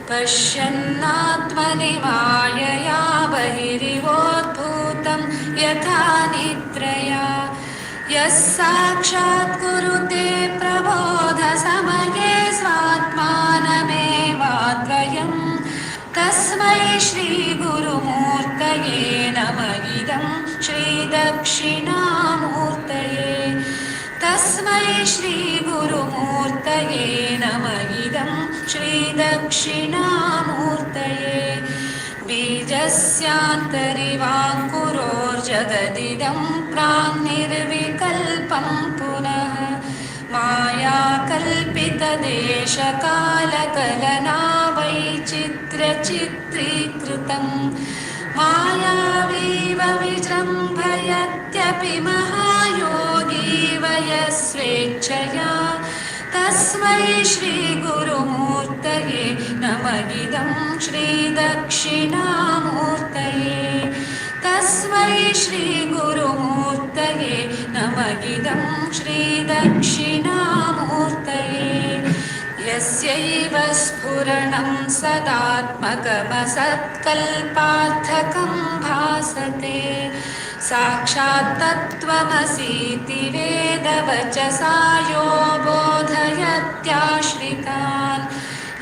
पश्यन्नात्मनि मायया बहिरिवोद्भूतं यथा निद्रया यः साक्षात् कुरुते प्रबोधसमये स्वात्मानमेवाद्वयम् तस्मै श्रीगुरुमूर्तये नमः इदं श्रीदक्षिणामूर्तये तस्मै श्रीगुरुमूर्तये नमः इदं श्रीदक्षिणामूर्तये बीजस्यान्तरिवाङ्कुरोर्जगदिदं प्राङ्निर्विकल्पं पुनः मायाकल्पितदेशकालकलना वैचित्र्यचित्रीकृतम् मायावीव विजृम्भयत्यपि महायोगी वयस्वेच्छया तस्मै श्रीगुरुमूर्तये नमः इदं श्रीदक्षिणामूर्तये तस्मै श्रीगुरुमूर्तये नमः इदं श्रीदक्षिणामूर्तये यस्यैव स्फुरणं सदात्मकमसत्कल्पार्थकं भासते साक्षात् तत्त्वमसीति वेदवचसा यो बोधयत्याश्रितान्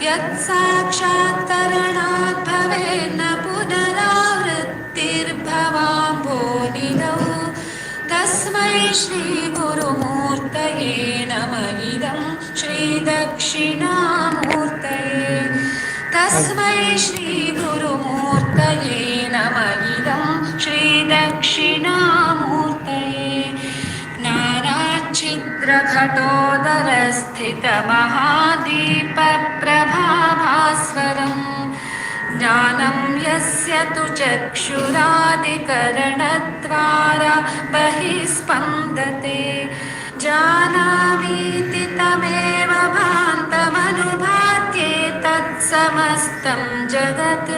यत्साक्षात्करणात् भवेन्न पुनरावृत्तिर्भवाम्भोनिधौ तस्मै श्रीगुरुमूर्तये नमः इदं श्रीदक्षिणामूर्तये तस्मै श्रीगुरुमूर्तये नमः इदं श्रीदक्षिणामूर्तये ज्ञानाच्छिद्रघटोदरस्थितमहादीपप्रभाभास्वरम् ज्ञानं यस्य तु चक्षुरादिकरणद्वारा बहिः स्पन्दते जानामीति तमेव भान्तमनुभात्ये तत्समस्तं जगत्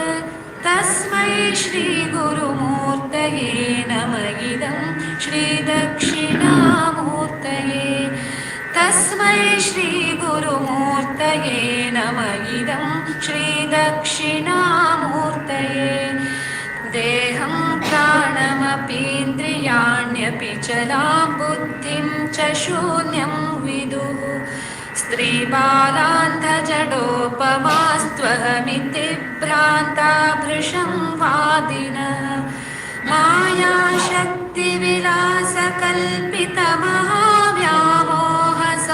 तस्मै श्रीगुरुमूर्तये नमः इदं श्रीदक्षिणामूर्तये तस्मै श्रीगुरुमूर्तये नमः इदं श्रीदक्षिणामूर्तये देहं प्राणमपीन्द्रियाण्यपि चलां बुद्धिं च शून्यं विदुः स्त्रीबालान्धजडोपमास्त्वहमिति भ्रान्ता भृशं वादिनः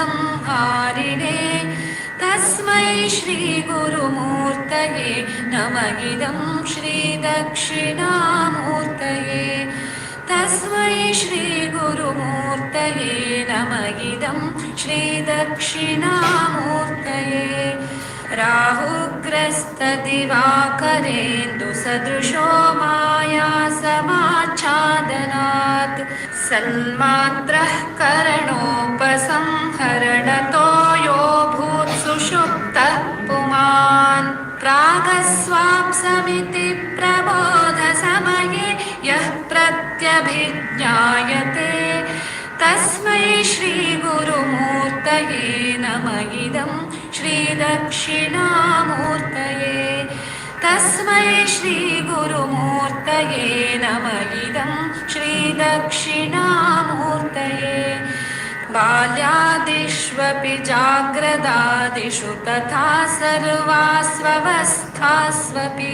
मायाशक्तिविलासकल्पितमहाव्यामोहसंहारिणे तस्मै श्रीगुरुमूर्तये नमः इदं श्रीदक्षिणामूर्तये तस्मै श्रीगुरुमूर्तये नमः इदं श्रीदक्षिणामूर्तये राहुग्रस्तदिवाकरेन्दुसदृशो मायासमाच्छादनात् सन्मात्रः करणोपसंहरणतो यो भूत्सुषुप्तः पुमान् प्रागस्वाप्समिति प्रबोधसमये यः प्रत्यभिज्ञायते तस्मै श्रीगुरुमूर्तये नमः इदं श्रीदक्षिणामूर्तये तस्मै श्रीगुरुमूर्तये नमः इदं श्रीदक्षिणामूर्तये बाल्यादिष्वपि जाग्रदादिषु तथा सर्वास्वस्थास्वपि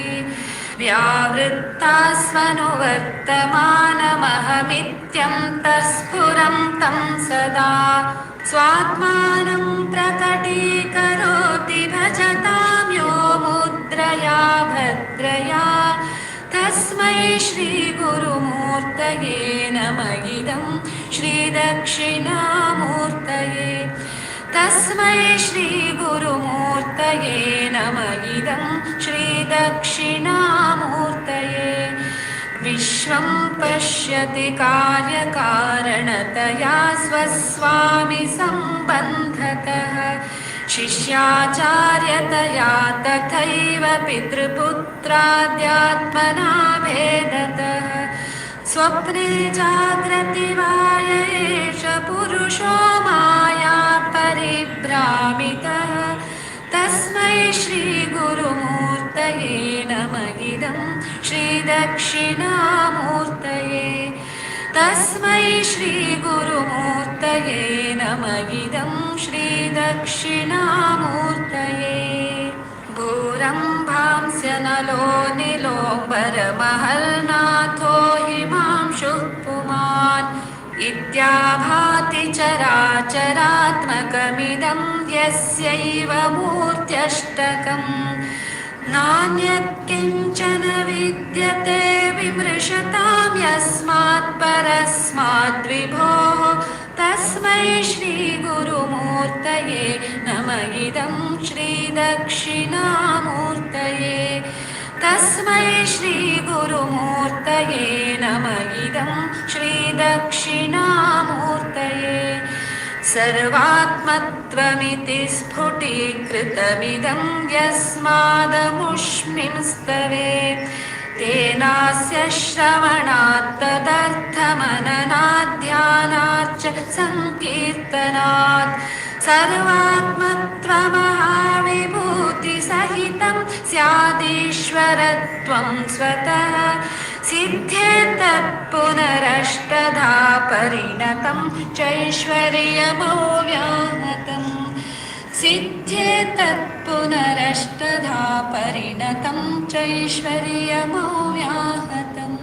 व्यावृत्तास्वनुवर्तमानमहमित्यन्तःस्फुरं तं सदा स्वात्मानं प्रकटीकरोति भजतां यो मुद्रया भद्रया तस्मै श्रीगुरुमूर्तये नमः इदं श्रीदक्षिणामूर्तये तस्मै श्रीगुरुमूर्तये नमः इदं श्रीदक्षिणामूर्तये विश्वं पश्यति कार्यकारणतया स्वस्वामि सम्बन्धतः शिष्याचार्यतया तथैव पितृपुत्राद्यात्मना भेदतः स्वप्ने जाग्रति वा एष पुरुषो माया परिभ्रामितः तस्मै श्रीगुरुमूर्तये नमः इदं श्रीदक्षिणामूर्तये तस्मै श्रीगुरुमूर्तये नमः इदं श्रीदक्षिणामूर्तये भूरम्भांस्य नलो निलोम्बरमहल्नाथो हिमांशुः पुमान् इत्याभाति चराचरात्मकमिदं यस्यैव मूर्त्यष्टकम् नान्यत्किञ्चन विद्यते विमृशतां यस्मात् परस्माद्विभोः तस्मै श्रीगुरुमूर्तये नमः इदं श्रीदक्षिणामूर्तये तस्मै श्रीगुरुमूर्तये नमः इदं श्रीदक्षिणामूर्तये सर्वात्मत्वमिति स्फुटीकृतमिदं यस्मादमुष्मिन् स्तवे तेनास्य श्रवणात् तदर्थमननात् ध्यानाच्च सङ्कीर्तनात् सर्वात्मत्वमहाविभूतिसहितं स्यादीश्वरत्वं स्वतः सिद्ध्येतत्पुनरष्टधा परिणतं चैश्वर्यमव्याहतम् सिद्ध्येतत्पुनरष्टधा परिणतं चैश्वर्यमव्याहतम्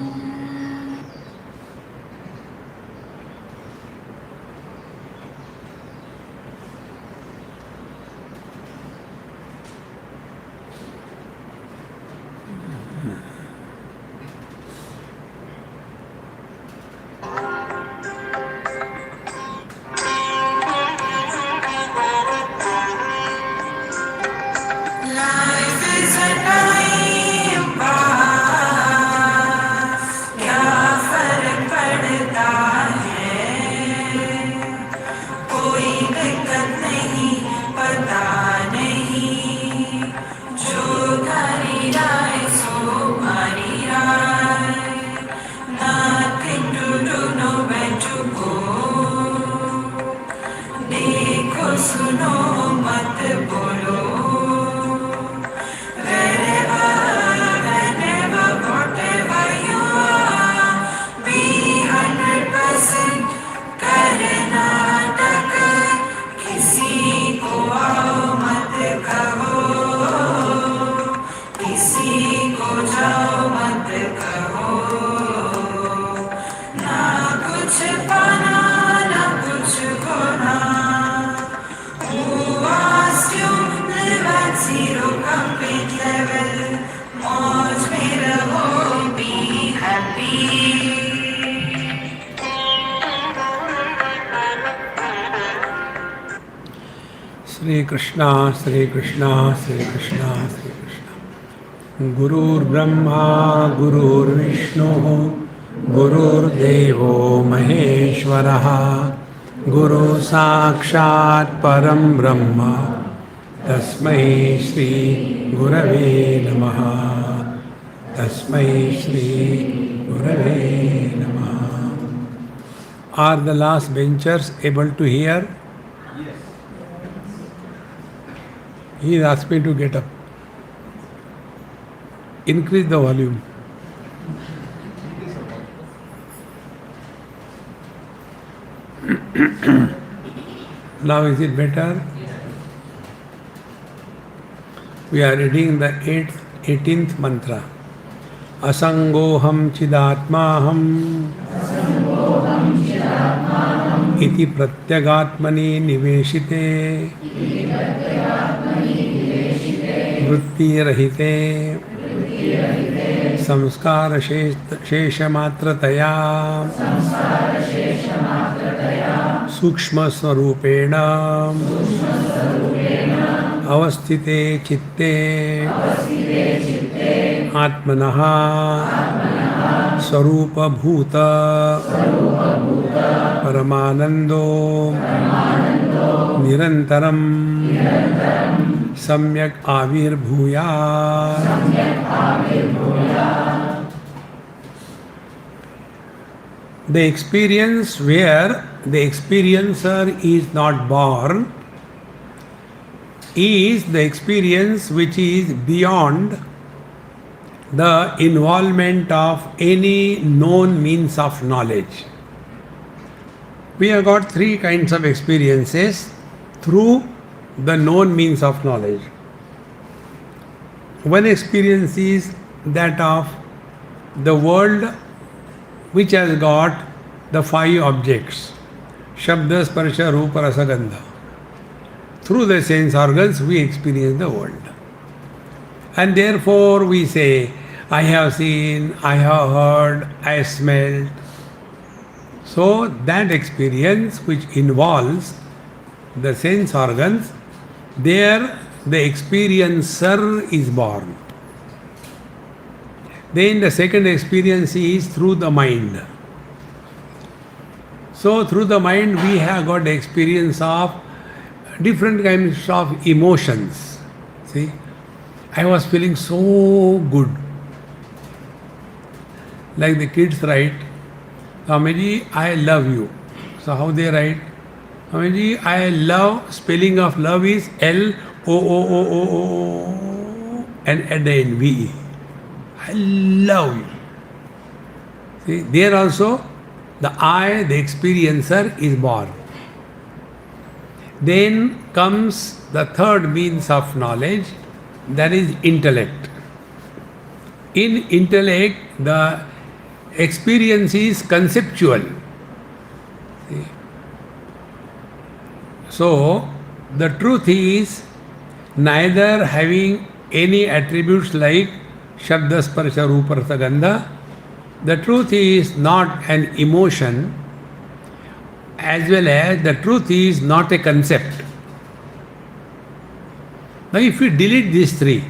Shri Krishna, Shri Krishna, Shri Krishna, Shri Krishna. Gurur Brahma, Gurur Vishnu, Gurur Devo Maheshwaraha, Guru Sakshat Param Brahma, Tasmai Shri Gurave Namaha, Tasmai Shri Gurave Namaha. Are the last benchers able to hear? He has asked me to get up. Increase the volume. Now is it better? We are reading the 18th mantra. Asangoham chidatmaham iti pratyagatmani niveshite वृत्ति रहते संस्कार शेषमात्रतया सूक्ष्म स्वरूपेण अवस्थिते चित्ते आत्मनः स्वरूपभूत परमानंदो निरंतरम सम्यक आविर्भूयात्. The experience where the experiencer is not born is the experience which is beyond the involvement of any known means of knowledge. We have got three kinds of experiences through the known means of knowledge. One experience is that of the world which has got the five objects, Shabda, Sparsha, Rupa, Rasa, Gandha. Through the sense organs we experience the world. And therefore we say, I have seen, I have heard, I smelled. So that experience which involves the sense organs, there the experiencer is born. Then the second experience is through the mind. So through the mind we have got the experience of different kinds of emotions. See, I was feeling so good. Like the kids write, Swamiji, I love you. So how they write? Swamiji, I love, spelling of love is L-O-O-O-O-O, and at the end V-E. I love you. See, there also the I, the experiencer, is born. Then comes the third means of knowledge, that is intellect. In intellect, the experience is conceptual. See? So, the truth is neither having any attributes like Shabda, Sparsha, Rupa, Rasa, Gandha. The truth is not an emotion, as well as the truth is not a concept. Now, if we delete these three,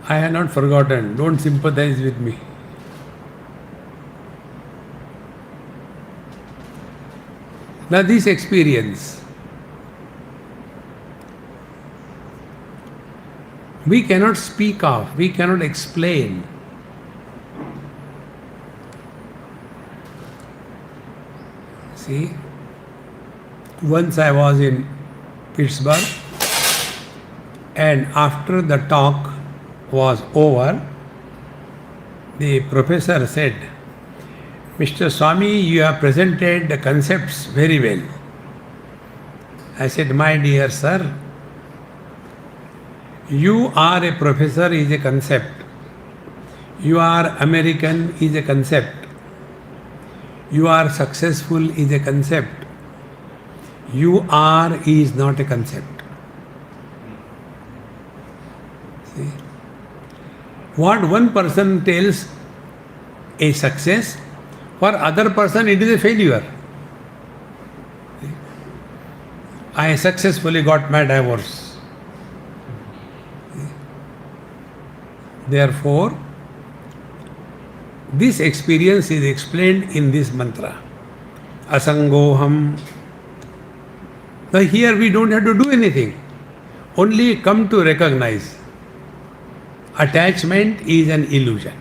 I have not forgotten, don't sympathize with me. Now, this experience, we cannot speak of, we cannot explain. See, once I was in Pittsburgh, and after the talk was over, the professor said, Mr. Swami, you have presented the concepts very well. I said, my dear sir, you are a professor is a concept. You are American is a concept. You are successful is a concept. You are is not a concept. See? What one person tells a success, for other person it is a failure. See? I successfully got my divorce. Therefore, this experience is explained in this mantra. Asangoham. Now here we don't have to do anything. Only come to recognize. Attachment is an illusion.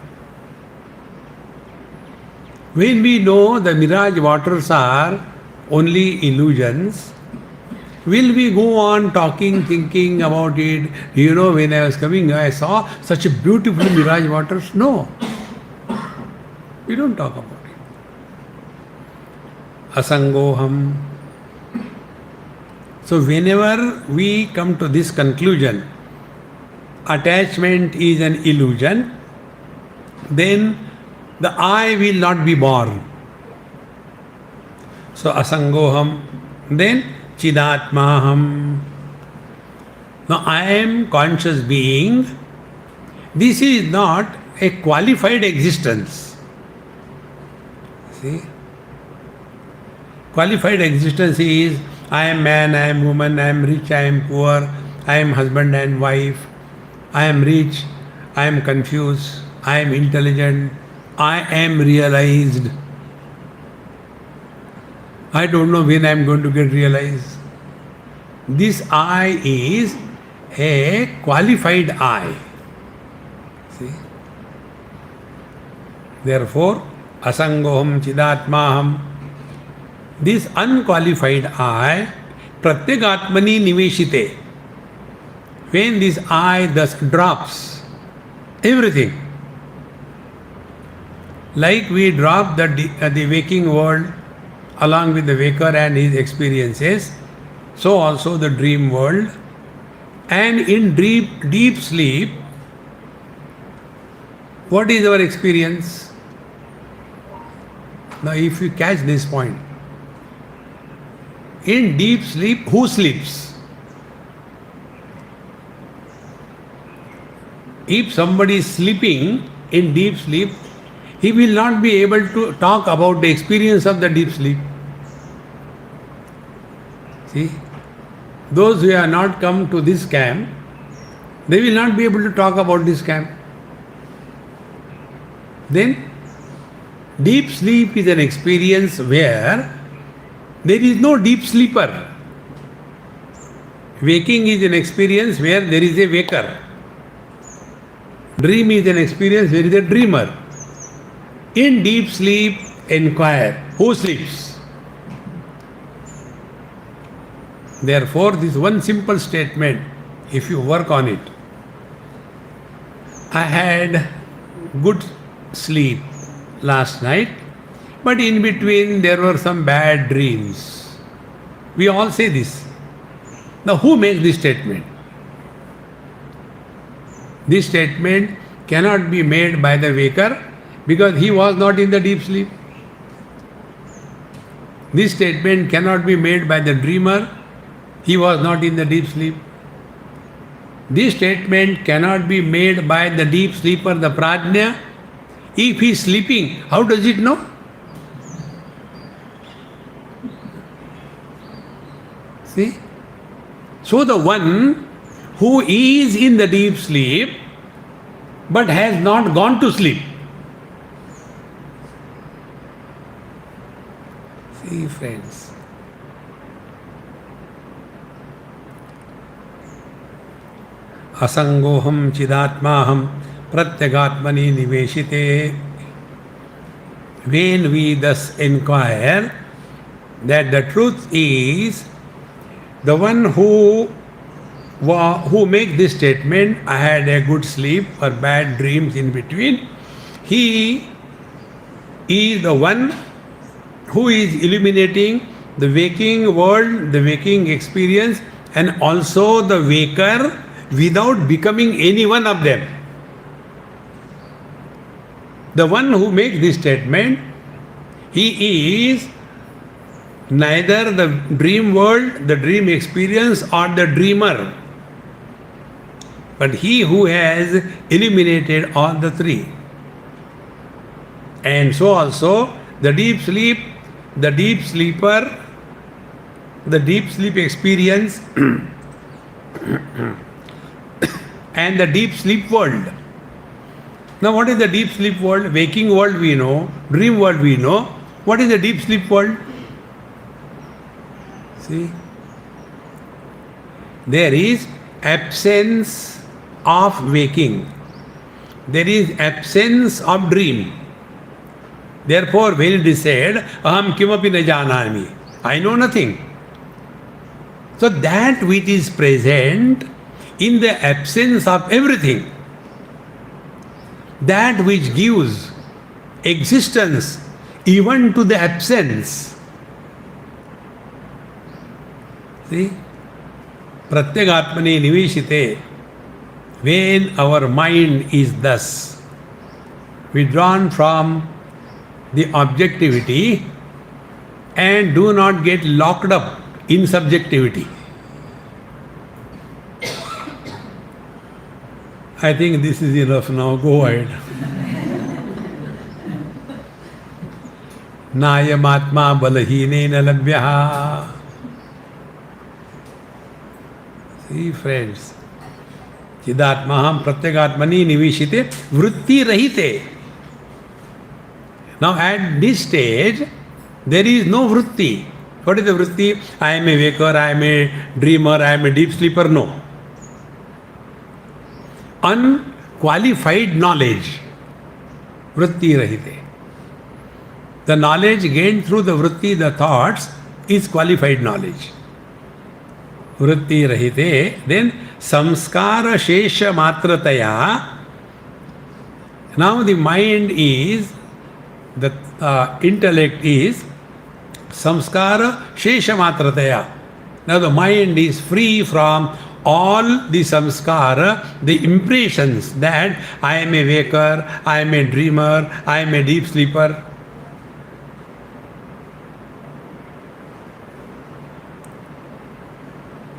When we know the mirage waters are only illusions, will we go on talking, thinking about it? You know, when I was coming, I saw such a beautiful mirage waters. No. We don't talk about it. Asangoham. So whenever we come to this conclusion, attachment is an illusion, then the I will not be born. So asangoham. Then Chidatmaham. Now I am conscious being. This is not a qualified existence. See? Qualified existence is I am man, I am woman, I am rich, I am poor, I am husband and wife, I am rich, I am confused, I am intelligent, I am realized. I don't know when I am going to get realized. This I is a qualified I. See? Therefore, asangoham chidatmaham. This unqualified I Pratyagatmani niveshite. When this I thus drops everything, like we drop the waking world along with the waker and his experiences, so also the dream world. And in deep sleep, what is our experience? Now, if you catch this point, in deep sleep, who sleeps? If somebody is sleeping in deep sleep, he will not be able to talk about the experience of the deep sleep. See, those who have not come to this camp, they will not be able to talk about this camp. Then, deep sleep is an experience where there is no deep sleeper. Waking is an experience where there is a waker. Dream is an experience where there is a dreamer. In deep sleep, inquire, who sleeps? Therefore, this one simple statement, if you work on it, I had good sleep last night, but in between there were some bad dreams. We all say this. Now, who makes this statement? This statement cannot be made by the waker because he was not in the deep sleep. This statement cannot be made by the dreamer. He was not in the deep sleep. This statement cannot be made by the deep sleeper, the prajna. If he is sleeping, how does it know? See? So the one who is in the deep sleep but has not gone to sleep. See, friends. Asangoham chidatmaham pratyagatmani niveshite. When we thus inquire that the truth is the one who makes this statement, I had a good sleep or bad dreams in between, he is the one who is illuminating the waking world, the waking experience, and also the waker without becoming any one of them. The one who makes this statement, he is neither the dream world, the dream experience, or the dreamer, but he who has eliminated all the three. And so also the deep sleep, the deep sleeper, the deep sleep experience and the deep sleep world. Now, what is the deep sleep world? Waking world we know, dream world we know. What is the deep sleep world? See? There is absence of waking. There is absence of dream. Therefore, when it is said, aham kimapi na janami, I know nothing. So that which is present in the absence of everything, that which gives existence even to the absence. See? Pratyagatmani niveshite. When our mind is thus withdrawn from the objectivity and do not get locked up in subjectivity. I think this is enough now. Go ahead. Nayam atma balahine labhyaha. See, friends. Chidatmaham pratyagatmani niveshite vritti rahite. Now at this stage, there is no vritti. What is the vritti? I am a waker, I am a dreamer, I am a deep sleeper. No. Unqualified knowledge. Vritti rahite. The knowledge gained through the vritti, the thoughts, is qualified knowledge. vritti rahite, then samskara shesha matrataya. Now the mind is, the intellect is samskara shesha matrataya. Now the mind is free from all the samskara, the impressions that I am a waker, I am a dreamer, I am a deep sleeper.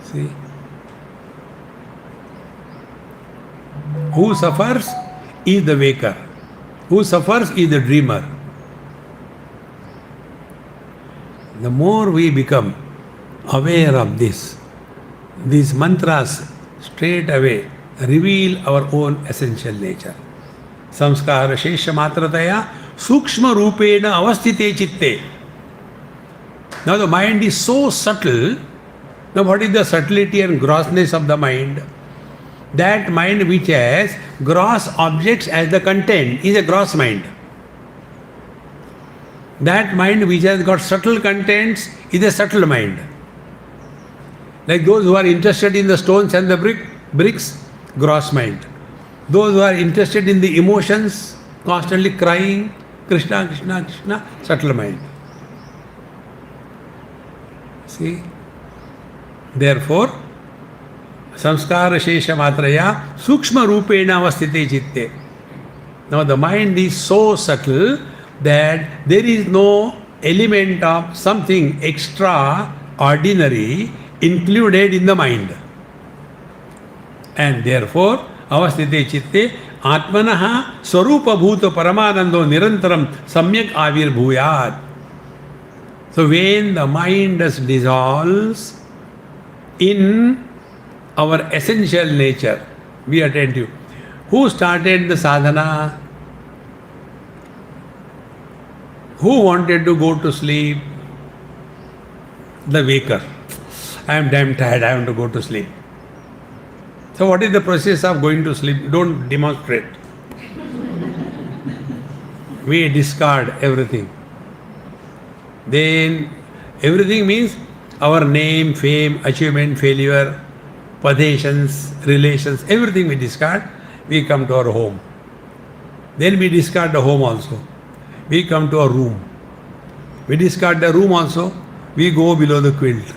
See? Who suffers is the waker. Who suffers is the dreamer. The more we become aware of this, these mantras straight away reveal our own essential nature. Samskara shesha matrataya sukshma rupena avasthite chitte. Now the mind is so subtle. Now what is the subtlety and grossness of the mind? That mind which has gross objects as the content is a gross mind. That mind which has got subtle contents is a subtle mind. Like those who are interested in the stones and the bricks, gross mind. Those who are interested in the emotions, constantly crying, Krishna, Krishna, Krishna, subtle mind. See? Therefore, samskara shesha matraya sukshma rupena avasthite chitte. Now the mind is so subtle that there is no element of something extraordinary included in the mind. And therefore, avasthite chitte atmanaha swarupa bhuta paramanando nirantaram samyak avir bhuyat. So when the mind dissolves in our essential nature, be attentive. Who started the sadhana? Who wanted to go to sleep? The waker. I am damn tired, I want to go to sleep. So what is the process of going to sleep? Don't demonstrate. We discard everything. Then everything means our name, fame, achievement, failure, possessions, relations, everything we discard. We come to our home. Then we discard the home also. We come to a room. We discard the room also. We go below the quilt.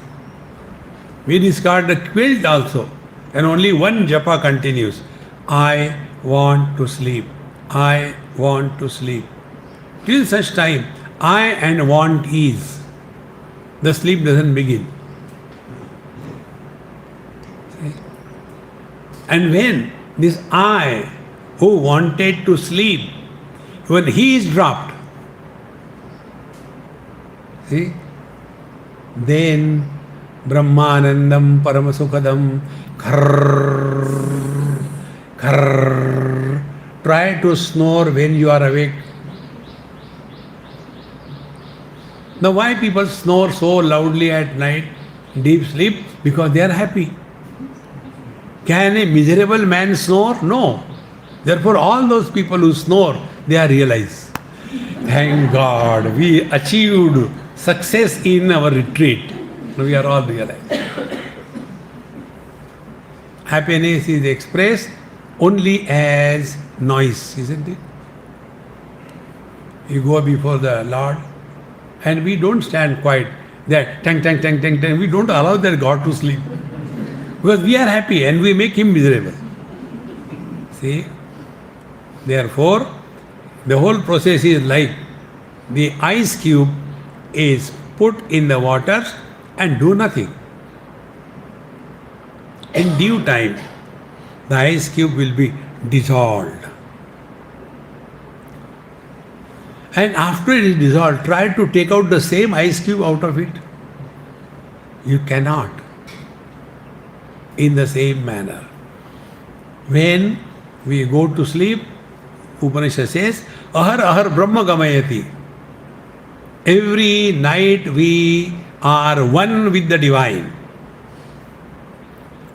We discard the quilt also. And only one japa continues. I want to sleep. I want to sleep. Till such time, I and want is. The sleep doesn't begin. See? And when this I who wanted to sleep, when he is dropped, see, then Brahmanandam Paramasukhadam kharr, kharr. Try to snore when you are awake. Now why people snore so loudly at night, deep sleep? Because they are happy. Can a miserable man snore? No. Therefore all those people who snore, they are realized. Thank God, we achieved success in our retreat. We are all realized. Happiness is expressed only as noise, isn't it? You go before the Lord and we don't stand quiet. That tang, tang, tang, tang, tang. We don't allow that God to sleep. Because we are happy and we make him miserable. See? Therefore, the whole process is like the ice cube is put in the water and do nothing. In due time, the ice cube will be dissolved. And after it is dissolved, try to take out the same ice cube out of it. You cannot. In the same manner. When we go to sleep, Upanishad says, Ahar Ahar Brahma Gamayati. Every night we are one with the divine.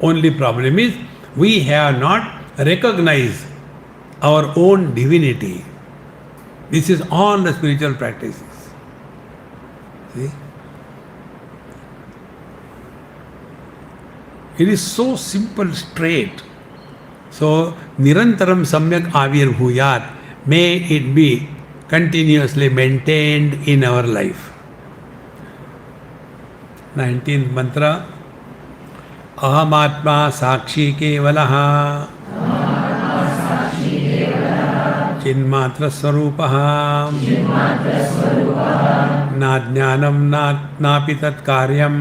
Only problem is, we have not recognized our own divinity. This is all the spiritual practices. See? It is so simple, straight. So, Nirantaram Samyak Avirbhuyat, may it be continuously maintained in our life. 19th mantra. Aham Atma Sakshi Kevalaha Chinmatra Swarupaha Na Jnanam Napi Tat Karyam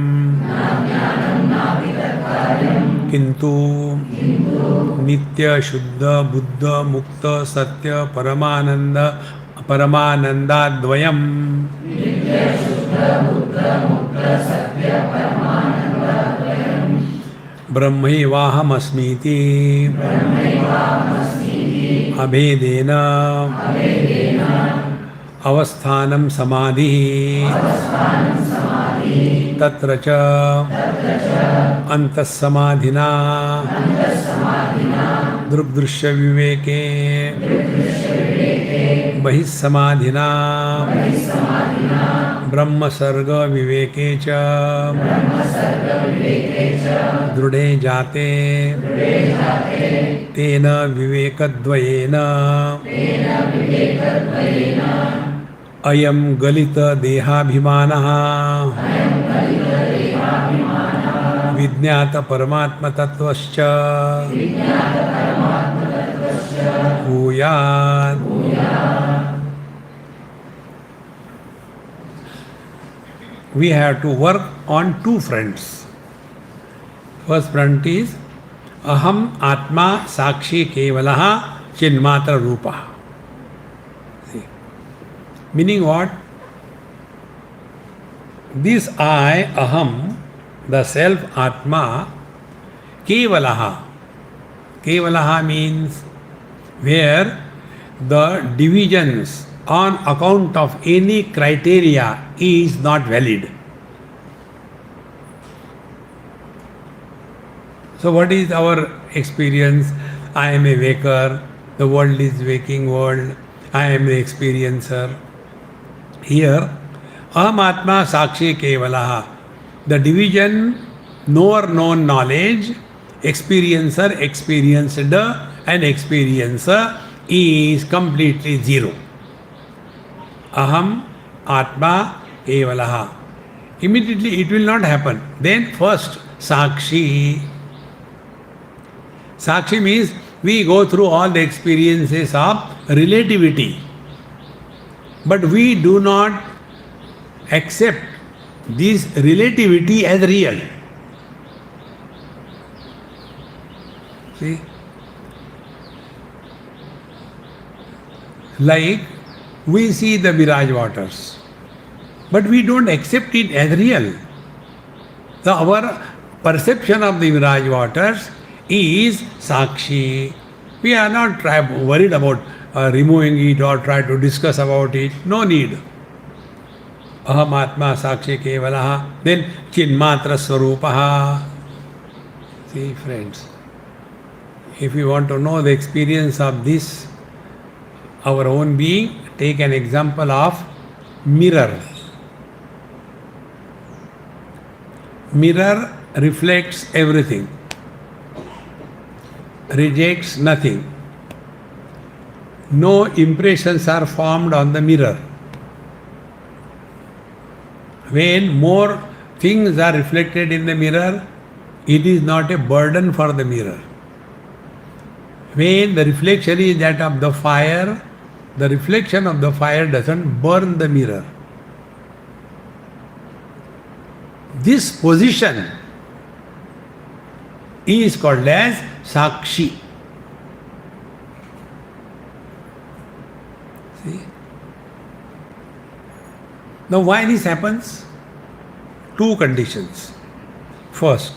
Kintu Nitya Shuddha Buddha Mukta Satya Paramananda Dvayam Brahmaivaham Asmiti Abhedena Avasthanam Samadhi Tatra cha Antas Samadhina Drupdrushya Viveke Bahis Samadhina Brahma Sarga Viveke cha Drude Jate Tena Vivekadvayena Ayam Galita Dehabhimanaha Vidnyata Paramatma Tattvascha Bhuyat. We have to work on two fronts. First front is Aham Atma Sakshi Kevalaha Chinmatra Rupa. See. Meaning what? This I, Aham, the self Atma, Kevalaha. Kevalaha means where the divisions on account of any criteria is not valid. So what is our experience? I am a waker, the world is waking world, I am the experiencer. Here, Aham Atma Sakshi Kevalaha, the division knower known knowledge, experiencer, experienced and experiencer is completely zero. Aham Atma Kevalaha. Immediately it will not happen. Then first Sakshi. Sakshi means we go through all the experiences of relativity. But we do not accept this relativity as real. See? Like we see the mirage waters, but we don't accept it as real. So our perception of the mirage waters is Sakshi. We are not worried about removing it or try to discuss about it. No need. Aham Atma Sakshi Kevalaha. Then Chinmatra Swarupaha. See friends, if you want to know the experience of this, our own being, take an example of mirror. Mirror reflects everything, rejects nothing. No impressions are formed on the mirror. When more things are reflected in the mirror, it is not a burden for the mirror. When the reflection is that of the fire, the reflection of the fire doesn't burn the mirror. This position is called as Sakshi. See? Now why this happens? Two conditions. First,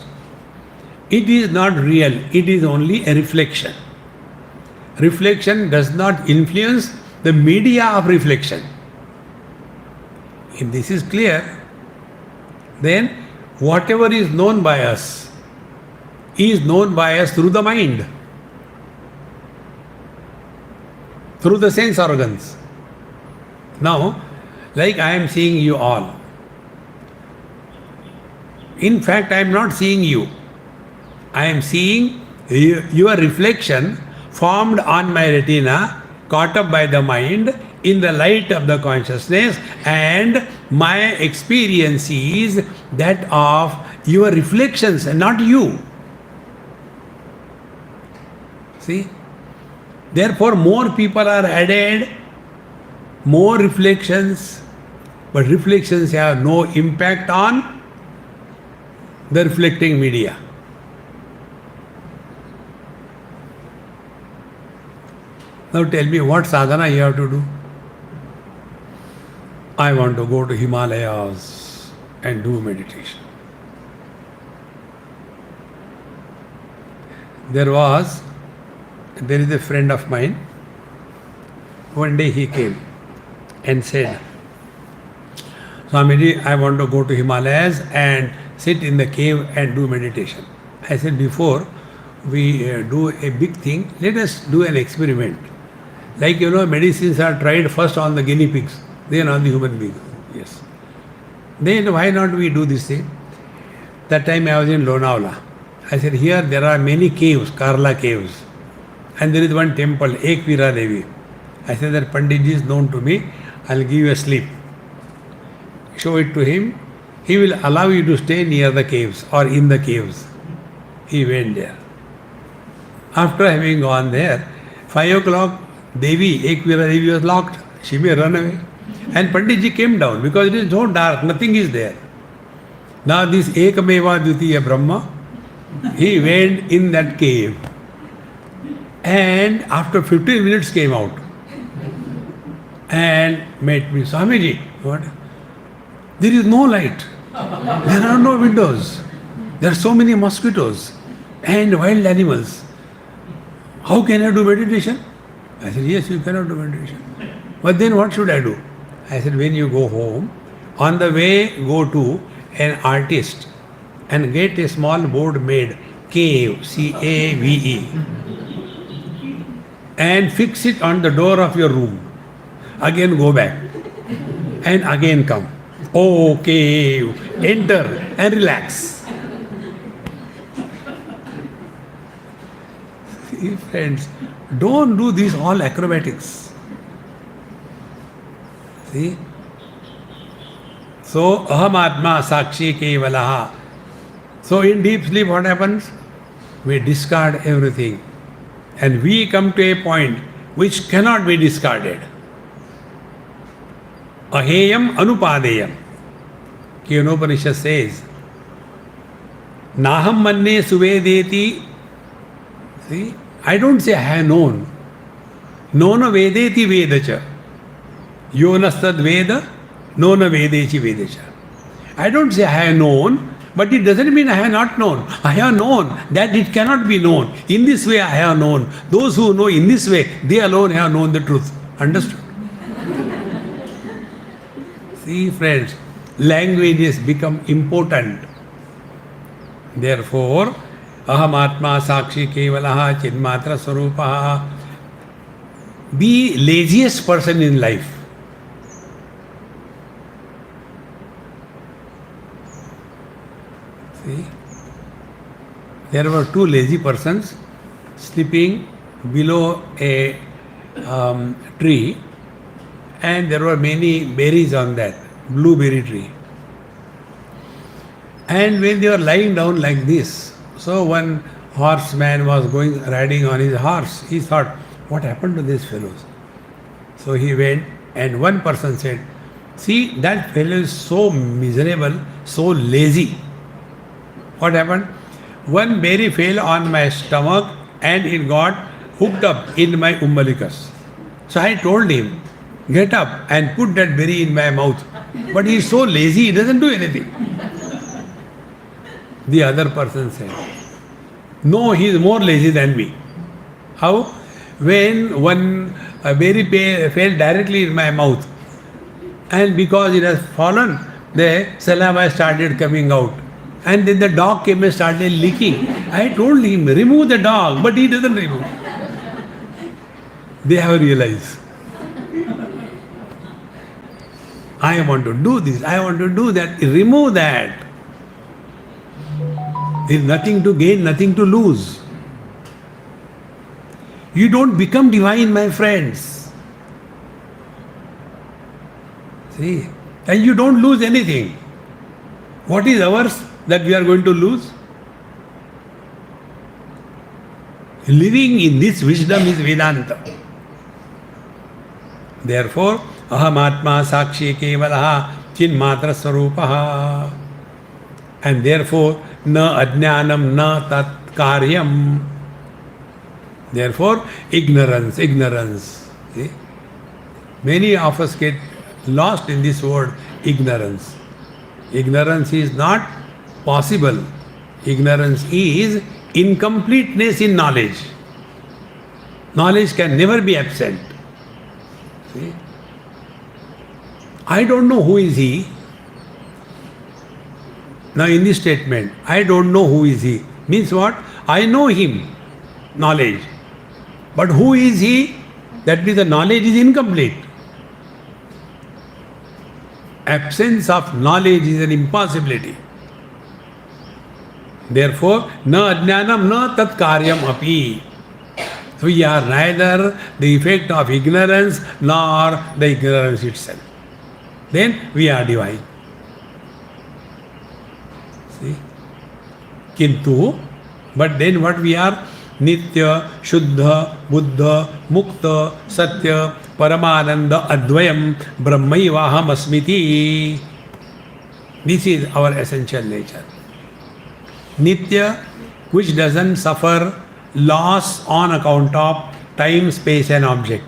it is not real, it is only a reflection. Reflection does not influence the media of reflection. If this is clear, then whatever is known by us is known by us through the mind, through the sense organs. Now, like I am seeing you all. In fact, I am not seeing you. I am seeing your reflection formed on my retina, caught up by the mind in the light of the consciousness, and my experience is that of your reflections and not you. See? Therefore, more people are added, more reflections, but reflections have no impact on the reflecting media. Now tell me, what sadhana you have to do? I want to go to Himalayas and do meditation. There is a friend of mine. One day he came and said, Swamiji, I want to go to Himalayas and sit in the cave and do meditation. I said, before we do a big thing, let us do an experiment. Like, medicines are tried first on the guinea pigs, then on the human being. Yes. Then why not we do this thing? That time I was in Lonavala. I said, here there are many caves, Karla caves. And there is one temple, Ekvira Devi. I said, that Panditji is known to me. I'll give you a slip. Show it to him. He will allow you to stay near the caves or in the caves. He went there. After having gone there, 5 o'clock, Ekvira Devi was locked. She may run away. And Panditji came down because it is so dark, nothing is there. Now this Ekameva Dvitiya Brahma, he went in that cave. And after 15 minutes came out and met me. Swamiji, what? There is no light. There are no windows. There are so many mosquitoes and wild animals. How can I do meditation? I said, yes, you cannot do meditation. But then what should I do? I said, when you go home, on the way go to an artist and get a small board made, cave, C-A-V-E, and fix it on the door of your room. Again go back and again come. Oh, cave, enter and relax. See, friends, don't do these all acrobatics. See? So, aham atma sakshi kevalaha. So, in deep sleep, what happens? We discard everything. And we come to a point which cannot be discarded. Aheyam anupadeyam. Upanishad says, Naham manne suvedeti. See, I don't say I have known. Nona vedeti vedacha. Yonastad veda, nona vedechi vedacha. I don't say I have known, but it doesn't mean I have not known. I have known that it cannot be known. In this way I have known. Those who know in this way, they alone have known the truth. Understood? See, friends, languages become important. Therefore, aham atma sakshi kevalaha chinmatra swarupaha. Be laziest person in life. See? There were two lazy persons sleeping below a tree, and there were many berries on that blueberry tree. And when they were lying down like this, so one horseman was riding on his horse. He thought, what happened to these fellows? So he went, and one person said, see, that fellow is so miserable, so lazy. What happened? One berry fell on my stomach and it got hooked up in my umbilicus. So I told him, get up and put that berry in my mouth. But he is so lazy, he doesn't do anything. The other person said, no, he is more lazy than me. How? When one berry fell directly in my mouth, and because it has fallen, the saliva started coming out. And then the dog came and started licking. I told him, remove the dog, but he doesn't remove. They have realized. I want to do this, I want to do that. Remove that. There is nothing to gain, nothing to lose. You don't become divine, my friends. See? And you don't lose anything. What is ours that we are going to lose? Living in this wisdom is Vedanta. Therefore, aham atma sakshi kevalaha chinmatra swarupaha. And therefore, na ajnanam na tat karyam. Therefore, ignorance. See? Many of us get lost in this word ignorance. Ignorance is not possible. Ignorance is incompleteness in knowledge. Knowledge can never be absent. See? I don't know who is he. Now in this statement, I don't know who is he, means what? I know him, knowledge. But who is he? That means the knowledge is incomplete. Absence of knowledge is an impossibility. Therefore, na ajnanam na tat karyam api. So we are neither the effect of ignorance nor the ignorance itself. Then we are divine. See? Kintu, but then what we are? Nitya, Shuddha, Buddha, Mukta, Satya, Paramananda, Advayam, Brahmaivaham Asmiti. This is our essential nature. Nitya, which doesn't suffer loss on account of time, space and object.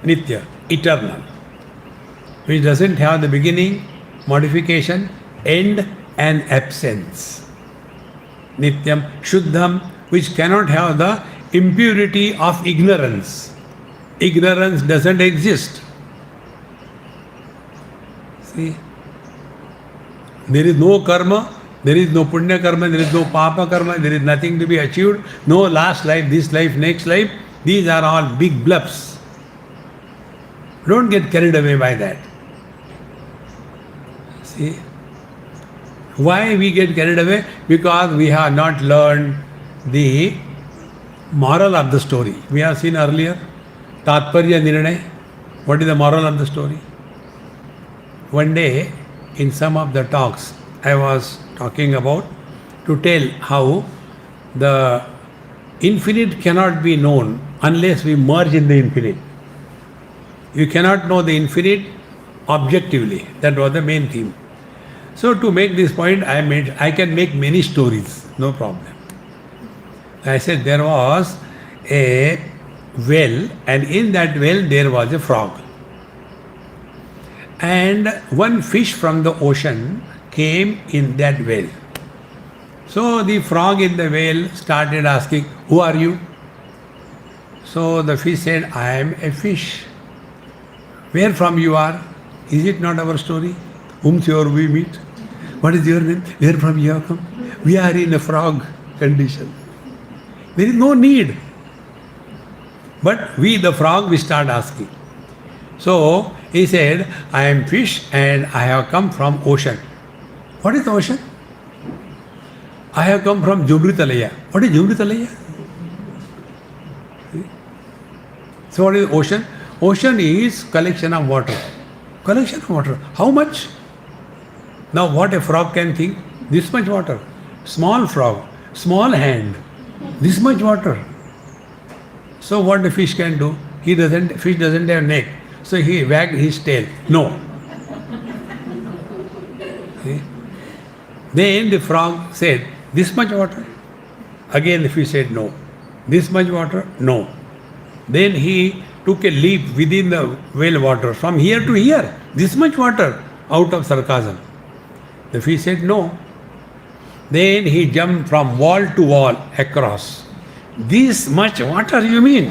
Nitya, eternal. Which doesn't have the beginning, modification, end and absence. Nityam, Shuddham, which cannot have the impurity of ignorance. Ignorance doesn't exist. See? There is no karma, there is no punya karma, there is no papa karma, there is nothing to be achieved, no last life, this life, next life. These are all big bluffs. Don't get carried away by that. See? Why we get carried away? Because we have not learned the moral of the story. We have seen earlier, Tatparya Nirnay. What is the moral of the story? One day, in some of the talks, I was talking about to tell how the infinite cannot be known unless we merge in the infinite. You cannot know the infinite objectively. That was the main theme. So to make this point, I can make many stories, no problem. I said there was a well, and in that well there was a frog. And one fish from the ocean came in that well. So the frog in the well started asking, "Who are you?" So the fish said, "I am a fish." "Where from you are?" "Is it not our story? Whom shall we meet? What is your name? Where from you have come?" We are in a frog condition. There is no need. But we, the frog, we start asking. So he said, "I am fish and I have come from ocean." "What is the ocean?" "I have come from Jumritalaya." "What is Jumritalaya?" So what is ocean? Ocean is collection of water. Collection of water. How much? Now what a frog can think? This much water. Small frog, small hand, this much water. So what the fish can do? Fish doesn't have neck. So he wagged his tail. No. See? Then the frog said, "This much water?" Again the fish said, "No." "This much water?" "No." Then he took a leap within the well water, from here to here, this much water, out of sarcasm. The fish said, "No." Then he jumped from wall to wall across. "This much water you mean?"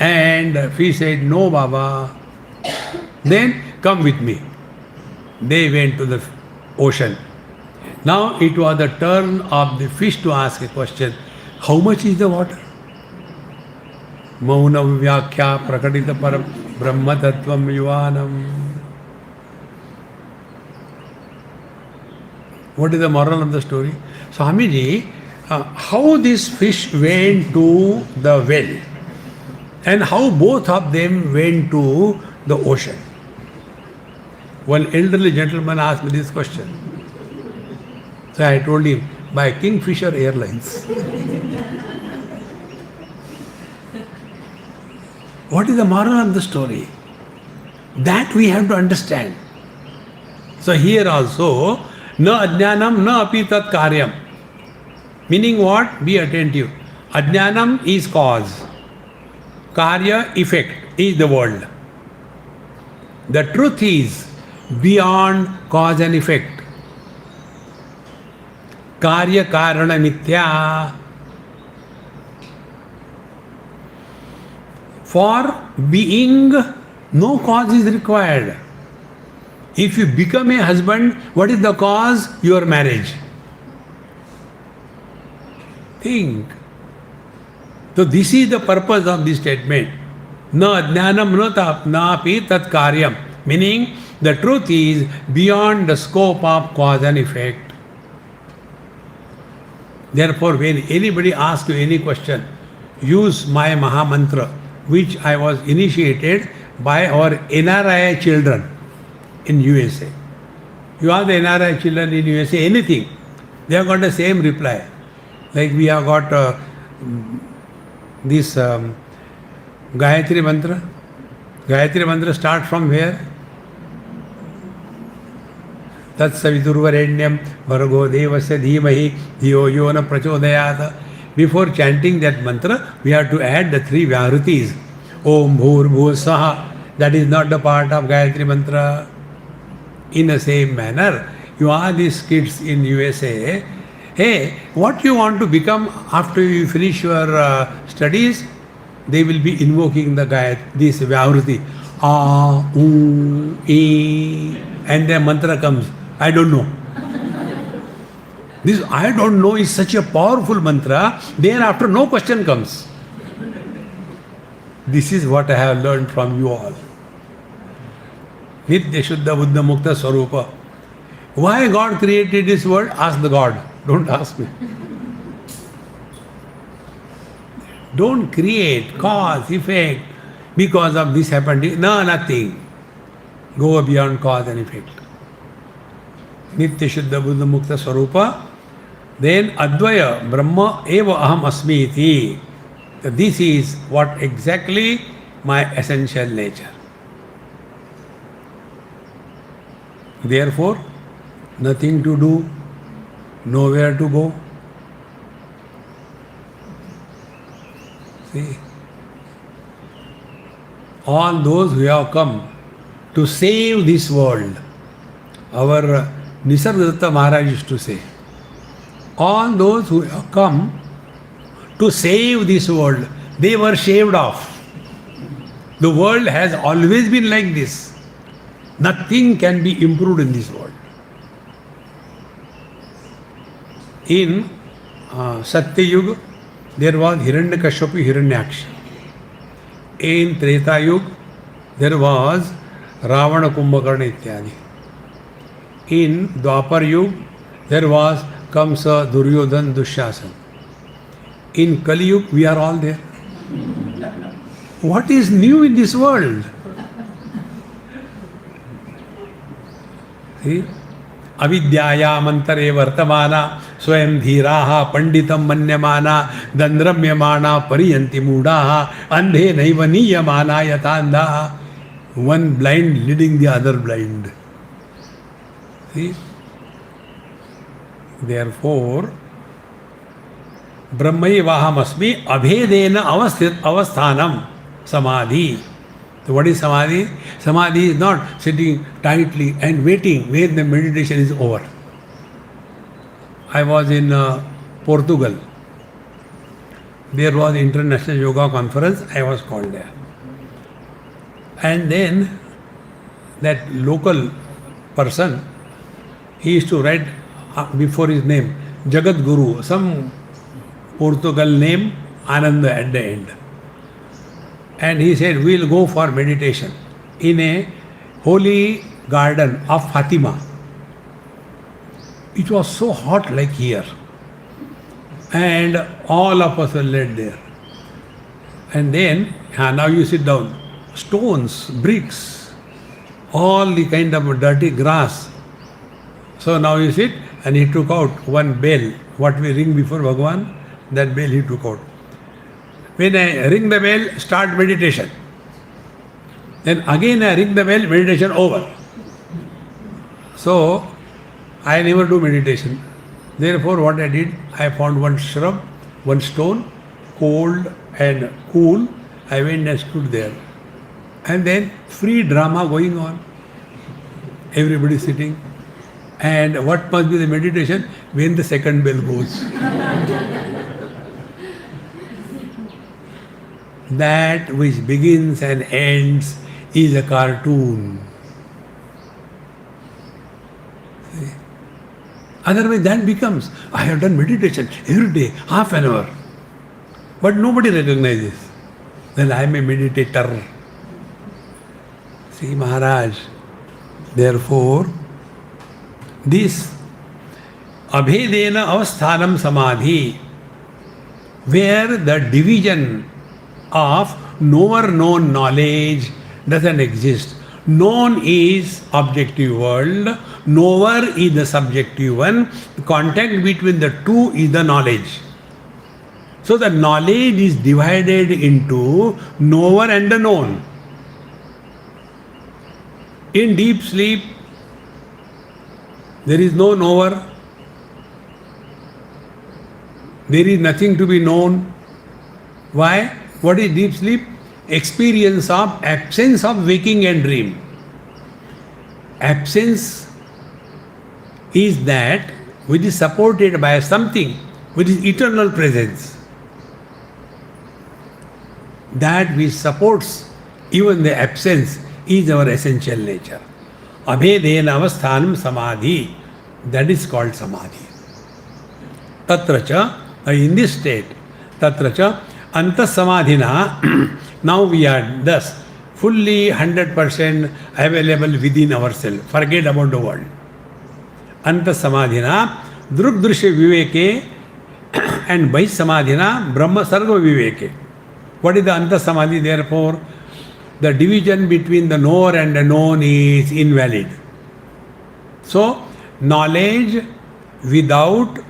And the fish said, "No, Baba." "Then come with me." They went to the ocean. Now it was the turn of the fish to ask a question. How much is the water? Maunam vyakhya prakatita param brahma tattvam yuvanam. What is the moral of the story? Swamiji, how this fish went to the well and how both of them went to the ocean. One elderly gentleman asked me this question. So I told him, by Kingfisher Airlines. What is the moral of the story? That we have to understand. So here also, na ajnanam na api tat karyam. Meaning what? Be attentive. Ajnanam is cause. Karya, effect, is the world. The truth is beyond cause and effect. Karya karana nitya. For being, no cause is required. If you become a husband, what is the cause? Your marriage. Think. So this is the purpose of this statement. Na ajnanam na api tat karyam. Meaning, the truth is beyond the scope of cause and effect. Therefore, when anybody asks you any question, use my Maha Mantra, which I was initiated by our NRI children in USA. You ask the NRI children in USA anything, they have got the same reply. Like we have got this Gayatri Mantra. Gayatri Mantra starts from where? Tat saviturvarenyam vargo devasya dhimahi dhiyo yo na prachodayat. Before chanting that mantra, we have to add the three Vyahrutis. Om Bhur Bhur Saha. That is not the part of Gayatri Mantra. In the same manner, you ask these kids in USA, hey, what you want to become after you finish your studies? They will be invoking the this Vyahruti. A, U, E, and the mantra comes. I don't know. This I don't know is such a powerful mantra, then after no question comes. This is what I have learned from you all. Vidya Shuddha Buddha Mukta Swarupa. Why God created this world? Ask the God. Don't ask me. Don't create cause, effect, because of this happened. No, nothing. Go beyond cause and effect. Nitya Shuddha Buddha Mukta Swarupa. Then Advaya Brahma Eva Aham Asmi Iti. This is what exactly my essential nature. Therefore, nothing to do, nowhere to go. See, all those who have come to save this world, our Nisargadatta Maharaj used to say, all those who have come to save this world, they were shaved off. The world has always been like this. Nothing can be improved in this world. In Satya Yuga, there was Hiranyakashipu, Hiranyaksha. In Treta Yuga, there was Ravana, Kumbhakarna ityadi. In Dwapar Yuga, there was Kamsa, Duryodhan, Dushyasan. In Kali Yuga, we are all there. What is new in this world? See? Avidyaya mantare vartamana swayam dhiraha panditam manyamana dandramyamana pariyanti mudaha andhe naiva niyamana yatanda. One blind leading the other blind. See? Therefore, Brahmaivahamasmi abhedena avasthanam samadhi. So what is samadhi? Samadhi is not sitting tightly and waiting when the meditation is over. I was in Portugal. There was International Yoga Conference. I was called there. And then that local person, he used to write before his name, Jagat Guru, some Portugal name, Ananda at the end. And he said, we'll go for meditation in a holy garden of Fatima. It was so hot like here. And all of us were led there. And then, now you sit down. Stones, bricks, all the kind of dirty grass. So now you sit, and he took out one bell, what we ring before Bhagavan, that bell he took out. When I ring the bell, start meditation. Then again I ring the bell, meditation over. So, I never do meditation. Therefore, what I did, I found one shrub, one stone, cold and cool. I went and stood there. And then free drama going on. Everybody sitting. And what must be the meditation? When the second bell goes. That which begins and ends is a cartoon. See? Otherwise that becomes, I have done meditation every day, half an hour. But nobody recognizes. Then I am a meditator. See, Maharaj. Therefore, this abhedena avasthanam samadhi, where the division of knower-known knowledge doesn't exist. Known is objective world, knower is the subjective one, the contact between the two is the knowledge. So the knowledge is divided into knower and the known. In deep sleep, there is no knower. There is nothing to be known. Why? What is deep sleep? Experience of absence of waking and dream. Absence is that which is supported by something which is eternal presence. That which supports even the absence is our essential nature. Abhedena avasthanam samadhi. That is called samadhi. Tatracha, in this state, tatracha, antasamadhina, now we are thus fully 100% available within ourselves. Forget about the world. Antasamadhina, drugdrishya viveke and baisamadhina, brahma sarva viveke. What is the antasamadhi? Therefore, the division between the knower and the known is invalid. So, knowledge without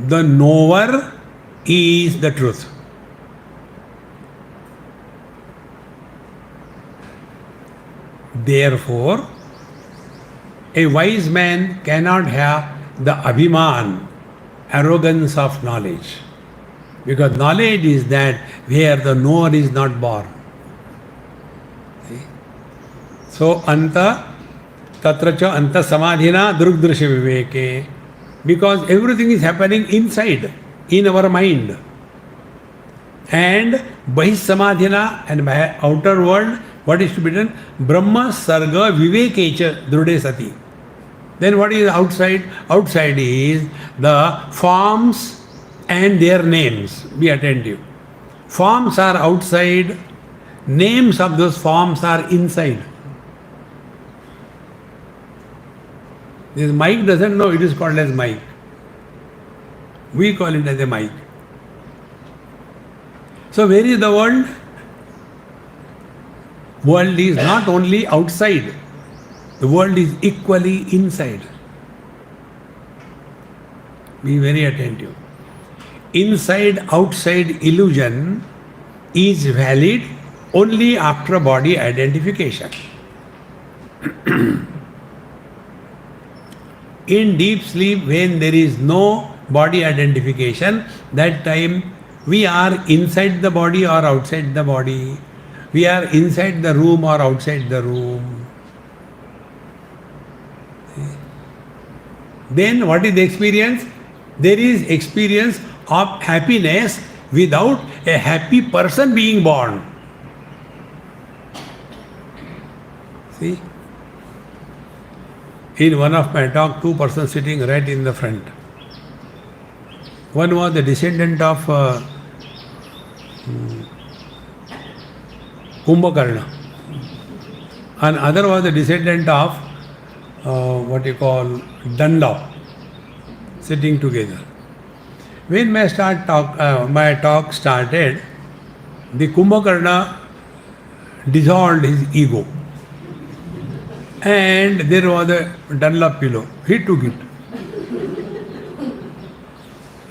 the knower is the truth. Therefore, a wise man cannot have the abhiman, arrogance of knowledge. Because knowledge is that where the knower is not born. See? So, anta, tatracha anta samadhina drugdrishya viveke. Because everything is happening inside, in our mind. And bahisamadhina, and by outer world, what is to be done? Brahma sarga vivekecha drude sati. Then what is outside? Outside is the forms and their names. Be attentive. Forms are outside, names of those forms are inside. This mic doesn't know it is called as mic. We call it as a mic. So where is the world? World is not only outside, the world is equally inside. Be very attentive. Inside outside illusion is valid only after body identification. In deep sleep, when there is no body identification, that time we are inside the body or outside the body. We are inside the room or outside the room. Then what is the experience? There is experience of happiness without a happy person being born. See? In one of my talk, two persons sitting right in the front. One was the descendant of Kumbhakarna, and other was the descendant of what you call Dunlop. sitting together. When my talk started, the Kumbhakarna dissolved his ego. And there was a Dunlop pillow. He took it.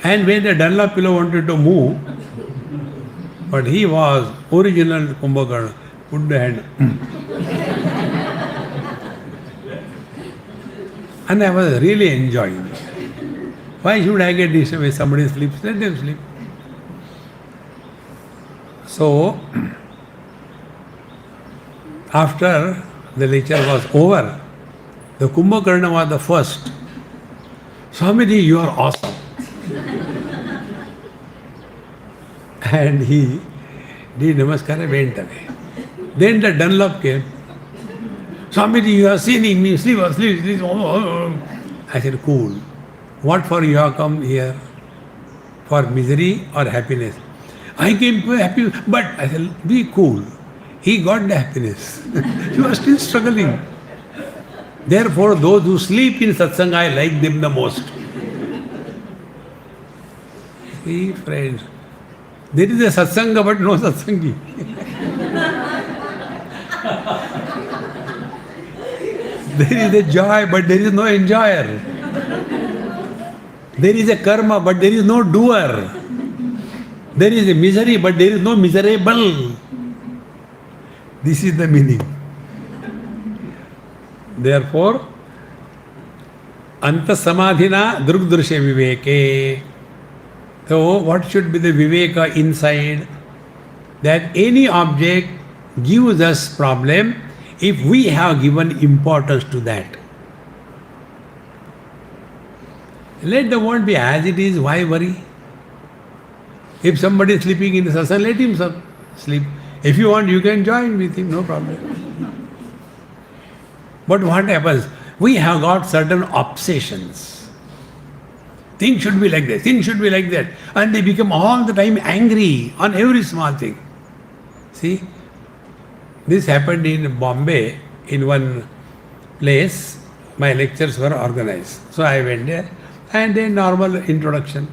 And when the Dunlop pillow wanted to move, but he was original Kumbhakarna, put the hand. And I was really enjoying it. Why should I get disturbed when somebody sleeps? Let them sleep. So, after the lecture was over, the Kumbhakarna was the first. Swamiji, you are awesome. And he did namaskar and went away. Then the Dunlop came. Swamiji, you are seeing me, sleep. I said, cool. What for you have come here? For misery or happiness? I came to happy, but I said, be cool. He got the happiness. You are still struggling. Therefore, those who sleep in satsang, I like them the most. See, friends, there is a satsanga but no satsangi. There is a joy but there is no enjoyer. There is a karma but there is no doer. There is a misery but there is no miserable. This is the meaning. Therefore, anta samadhina drugdrushe viveke. So, what should be the viveka inside? That any object gives us problem if we have given importance to that. Let the world be as it is, why worry? If somebody is sleeping in the satsang, let him sleep. If you want, you can join with him, no problem. But what happens? We have got certain obsessions. Things should be like this, things should be like that. And they become all the time angry on every small thing. See, this happened in Bombay, in one place. My lectures were organized. So I went there and then normal introduction.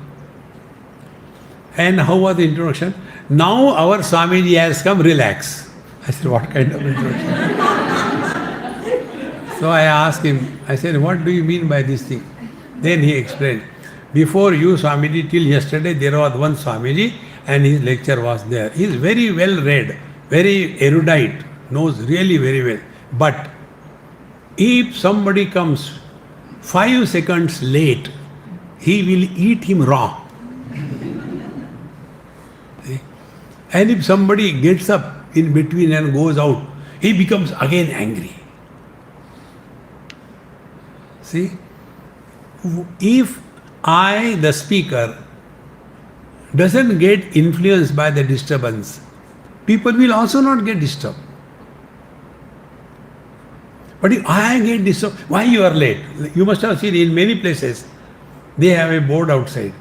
And how was the introduction? Now our Swamiji has come, relax. I said, what kind of introduction? So I asked him, I said, what do you mean by this thing? Then he explained, before you Swamiji, till yesterday there was one Swamiji and his lecture was there. He is very well read, very erudite, knows really very well. But if somebody comes 5 seconds late, he will eat him raw. See? And if somebody gets up in between and goes out, he becomes again angry. See? If I, the speaker, doesn't get influenced by the disturbance, people will also not get disturbed. But if I get disturbed, why you are late? You must have seen in many places, they have a board outside.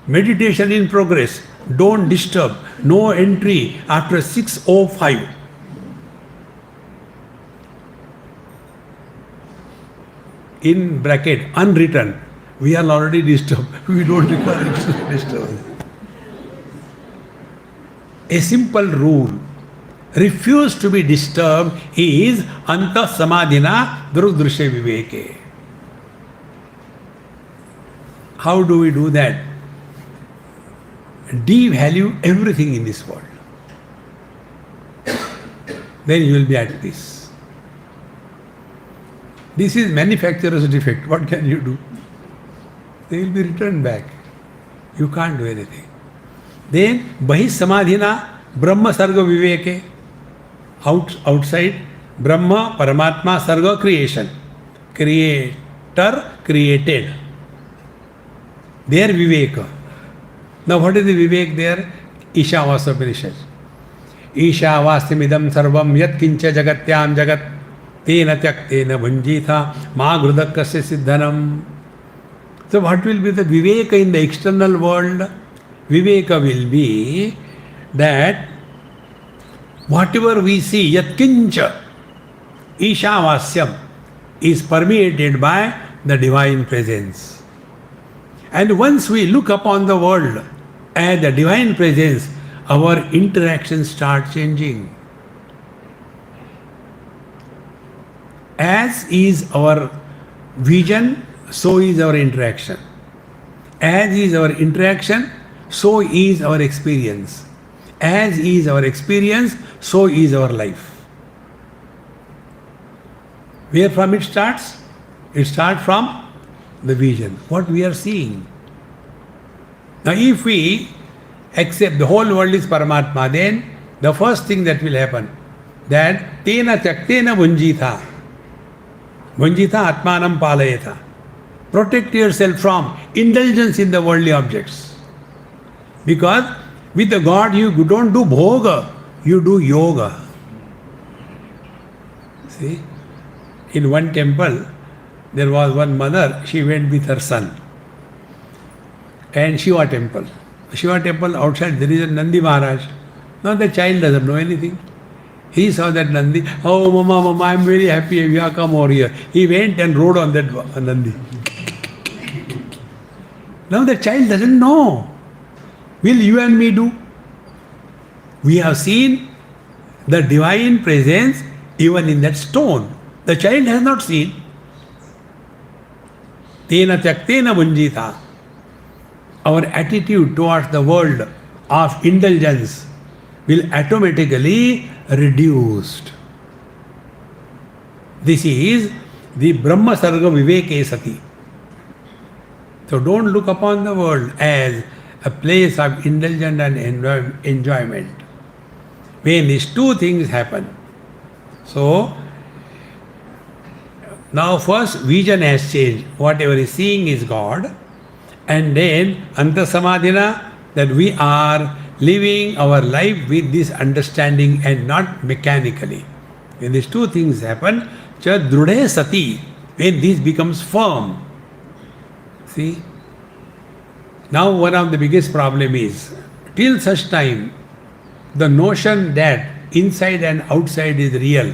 Meditation in progress, don't disturb, no entry after 6:05. In bracket, unwritten, we are already disturbed. We don't require disturbance. A simple rule. Refuse to be disturbed is anta samadhina drugdrushe viveke. How do we do that? Devalue everything in this world. Then you will be at peace. This is manufacturer's defect. What can you do? They will be returned back. You can't do anything. Then, bahi samadhina brahma sarga viveke. Outside, Brahma, Paramatma, Sarga, creation. Creator, created. There Viveka. Now what is the Vivek there? Ishavasa Upanishad. Ishavastimidam sarvam yat kincha jagatyam jagat tena tyaktena bhunjitha ma grudakasya siddhanam. So what will be the Viveka in the external world? Viveka will be that whatever we see, yat kincha, Ishavasyam, is permeated by the divine presence. And once we look upon the world as the divine presence, our interactions start changing. As is our vision, so is our interaction. As is our interaction, so is our experience. As is our experience, so is our life. Where from it starts? It starts from the vision, what we are seeing. Now if we accept the whole world is Paramatma, then the first thing that will happen, that tena chaktena bhunjitha. Bhunjitha atmanam palayatha. Protect yourself from indulgence in the worldly objects. Because with the God you don't do bhoga, you do yoga. See? In one temple, there was one mother, she went with her son. And Shiva temple. Shiva temple outside there is a Nandi Maharaj. Now the child doesn't know anything. He saw that Nandi. Oh, mama, I am very happy. You have come over here. He went and rode on that Nandi. Now the child doesn't know. Will you and me do? We have seen the divine presence even in that stone. The child has not seen. Tena chaktena bhunjita. Our attitude towards the world of indulgence will automatically reduced. This is the Brahma Sarga Viveke Sati. So don't look upon the world as a place of indulgence and enjoyment. When these two things happen, so now first vision has changed. Whatever is seeing is God. And then Antasamadhina, that we are living our life with this understanding and not mechanically. When these two things happen, cha drudhe sati, when this becomes firm. See? Now one of the biggest problem is, till such time, the notion that inside and outside is real,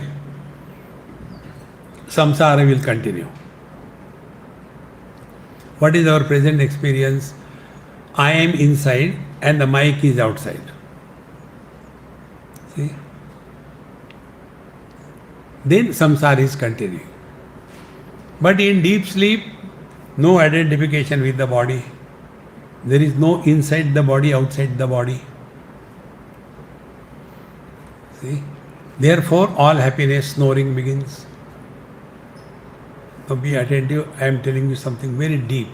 samsara will continue. What is our present experience? I am inside and the mic is outside. See? Then samsara is continuing. But in deep sleep, no identification with the body. There is no inside the body, outside the body. See? Therefore, all happiness snoring begins. Now be attentive, I am telling you something very deep.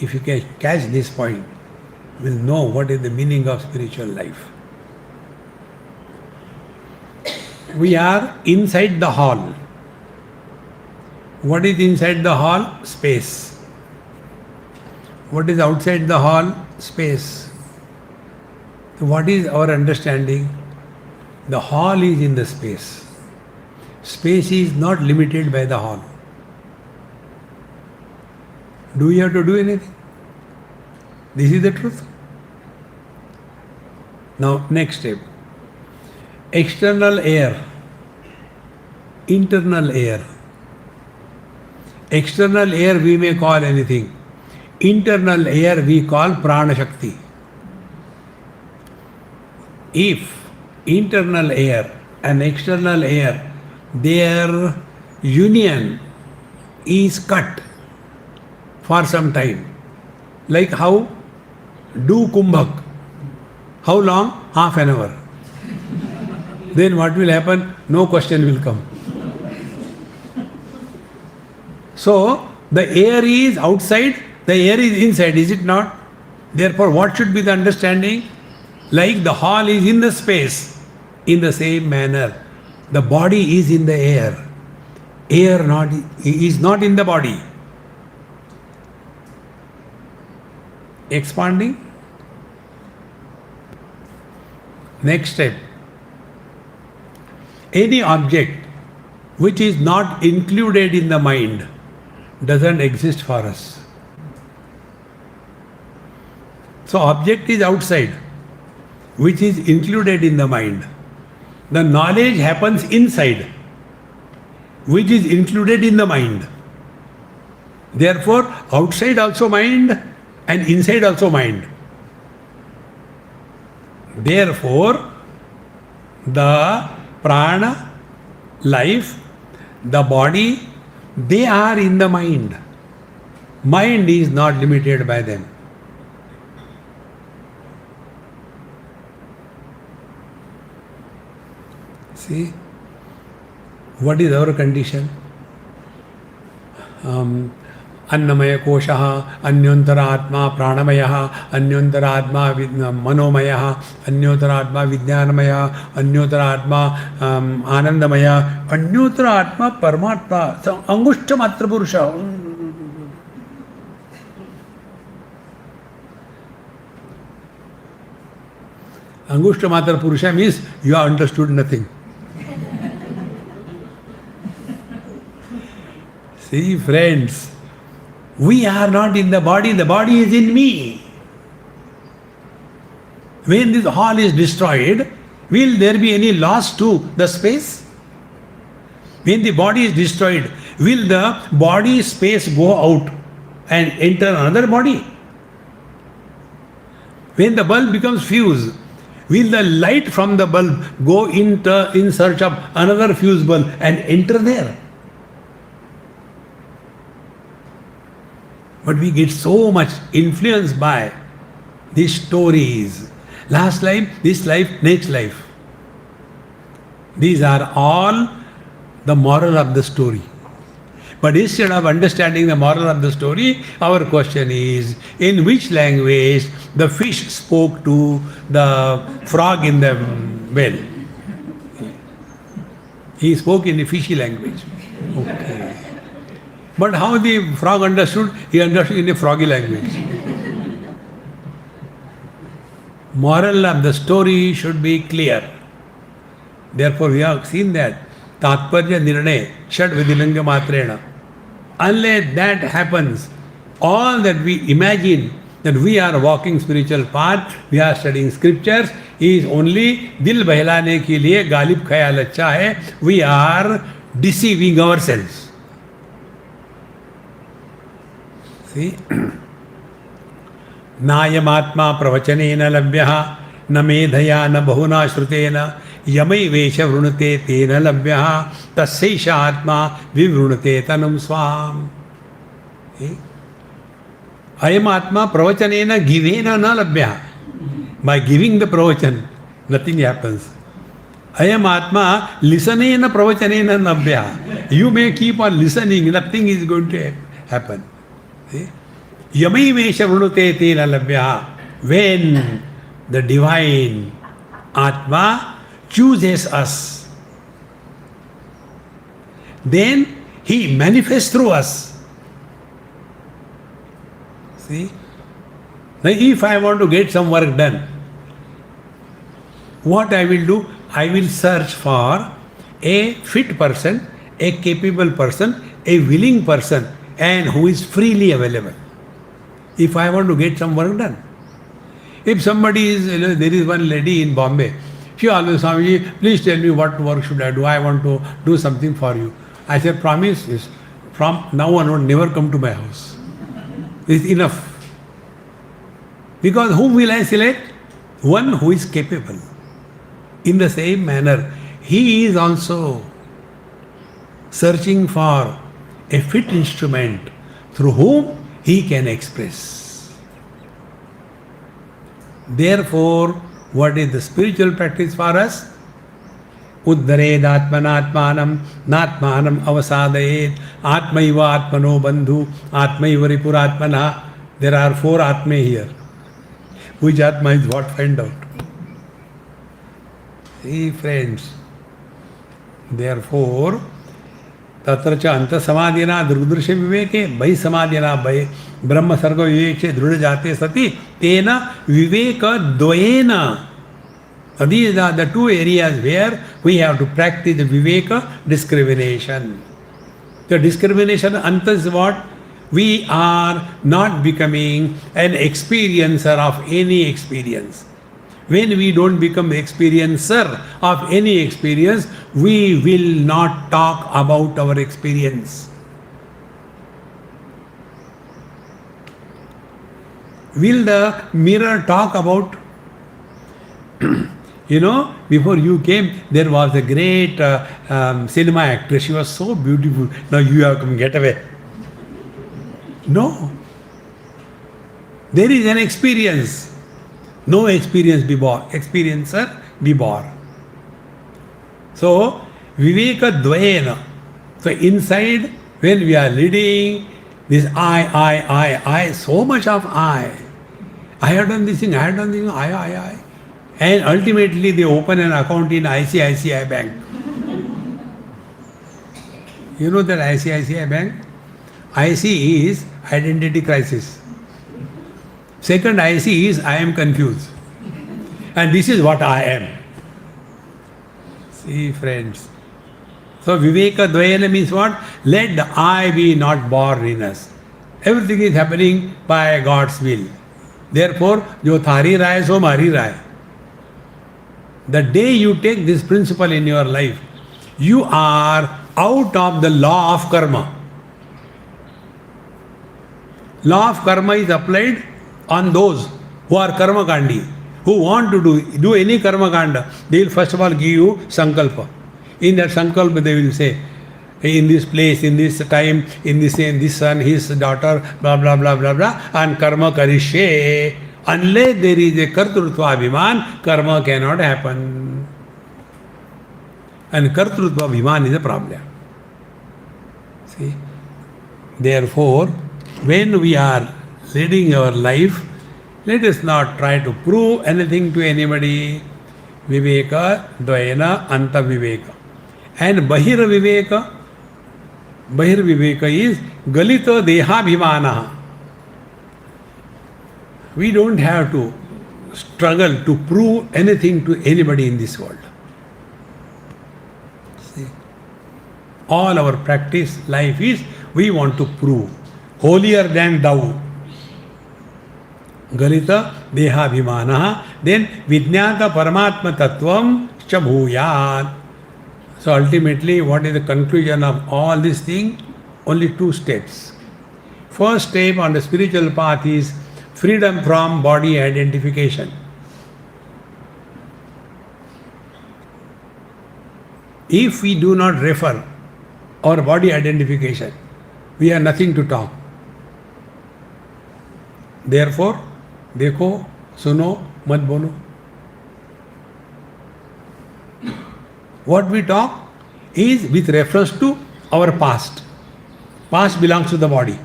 If you can catch this point, you will know what is the meaning of spiritual life. We are inside the hall. What is inside the hall? Space. What is outside the hall? Space. So what is our understanding? The hall is in the space. Space is not limited by the hall. Do we have to do anything? This is the truth. Now, next step. External air, internal air. External air we may call anything. Internal air we call prana shakti. If internal air and external air, their union is cut for some time, like how do kumbhak. How long? Half an hour. Then what will happen? No question will come. So, the air is outside, the air is inside, is it not? Therefore, what should be the understanding? Like the hall is in the space, in the same manner, the body is in the air. Air is not in the body. Expanding. Next step. Any object which is not included in the mind doesn't exist for us. So object is outside, which is included in the mind. The knowledge happens inside, which is included in the mind. Therefore, outside also mind and inside also mind. Therefore, the prana, life, the body, they are in the mind. Mind is not limited by them. See, what is our condition? अन्नमय कोशः, अन्योन्तरात्मा प्राणमयः, अन्योन्तरात्मा मनोमयः, अन्योन्तरात्मा विज्ञानमय, अन्योन्तरात्मा आनंदमय, अन्योन्तरात्मा परमात्मा, अंगुष्ठ मात्र पुरुष. अंगुष्ठ मात्र पुरुष means you have understood nothing. See, friends, we are not in the body is in me. When this hall is destroyed, will there be any loss to the space? When the body is destroyed, will the body space go out and enter another body? When the bulb becomes fused, will the light from the bulb go in search of another fuse bulb and enter there? But we get so much influenced by these stories. Last life, this life, next life. These are all the moral of the story. But instead of understanding the moral of the story, our question is, in which language the fish spoke to the frog in the well? He spoke in the fishy language. Okay. But how the frog understood? He understood in a froggy language. Moral of the story should be clear. Therefore, we have seen that Tatparya Nirnay Shad Vidilanga Matrena. Unless that happens, all that we imagine that we are walking spiritual path, we are studying scriptures, is only dil bahlane ke liye galib khayal acha hai. We are deceiving ourselves. See? Nayamatma pravachanena labhyaha न मेधया न बहुना श्रुतेन यमै वेश वृणुते तेन लभ्यः तस्यैष आत्मा विवृणुते तनुं स्वाम. अयम आत्मा प्रवचनेन given न लभ्यः. By giving the pravachan, nothing happens. Ayam Atma listening pravachanena nabhya. You may keep on listening, nothing is going to happen. Yamai vesha vrunute tena labhya. When the divine Atma chooses us, then he manifests through us. See? Now if I want to get some work done, what I will do? I will search for a fit person, a capable person, a willing person, and who is freely available. If I want to get some work done. If somebody is, there is one lady in Bombay, she always, Swamiji, please tell me what work should I do? I want to do something for you. I said, promise, yes. From now on, never come to my house. It's enough. Because whom will I select? One who is capable. In the same manner, he is also searching for a fit instrument through whom he can express. Therefore, what is the spiritual practice for us? Uddared atmanatmanam natmanam avasadayet atmaiva atmano bandhu atmaiva ripuratmana. There are 4 atma here. Which atma is what? Find out. See, friends. Therefore, तत्र च अंत समाधिना दृग्दृश्य विवेके बहि समाधिना बहि ब्रह्म सर्ग विवेके दृढ़ जाते सति तेन विवेक द्वयेन. These are the 2 areas where we have to practice the viveka discrimination. The discrimination anta is what? We are not becoming an experiencer of any experience. When we don't become experiencer of any experience, we will not talk about our experience. Will the mirror talk about, before you came, there was a great cinema actress. She was so beautiful. Now you have come, get away. No. There is an experience. No experience be born. Experiencer be born. So, viveka dvayena. So, inside, when we are leading, this I, so much of I. I have done this thing, I have done this thing, I. And ultimately, they open an account in ICICI Bank. You know that ICICI Bank? IC is identity crisis. Second IC is I am confused. And this is what I am. See, friends. So, Viveka Dvayana means what? Let the I be not born in us. Everything is happening by God's will. Therefore, jo thari raay so mari raay. The day you take this principle in your life, you are out of the law of karma. Law of karma is applied on those who are karma kandi, who want to do any karma kanda. They will first of all give you sankalpa. In that sankalpa they will say, in this place, in this time, in this son, his daughter, blah blah blah blah blah, and karma karishye. Unless there is a kartrutva abhiman, karma cannot happen. And kartrutva abhiman is a problem. See? Therefore, when we are leading our life, let us not try to prove anything to anybody. Viveka, dvayana, anta viveka. And bahir viveka is galita dehabhimana. We don't have to struggle to prove anything to anybody in this world. See? All our practice, life is, we want to prove. Holier than thou. Galita dehabhimana. Then vijnata paramatma tattvam cha bhuyat. So ultimately, what is the conclusion of all this thing? Only two steps. First step on the spiritual path is freedom from body identification. If we do not refer our body identification, we have nothing to talk. Therefore, देखो, सुनो, मत बोलो. What we talk is with reference to our past. Past belongs to the body,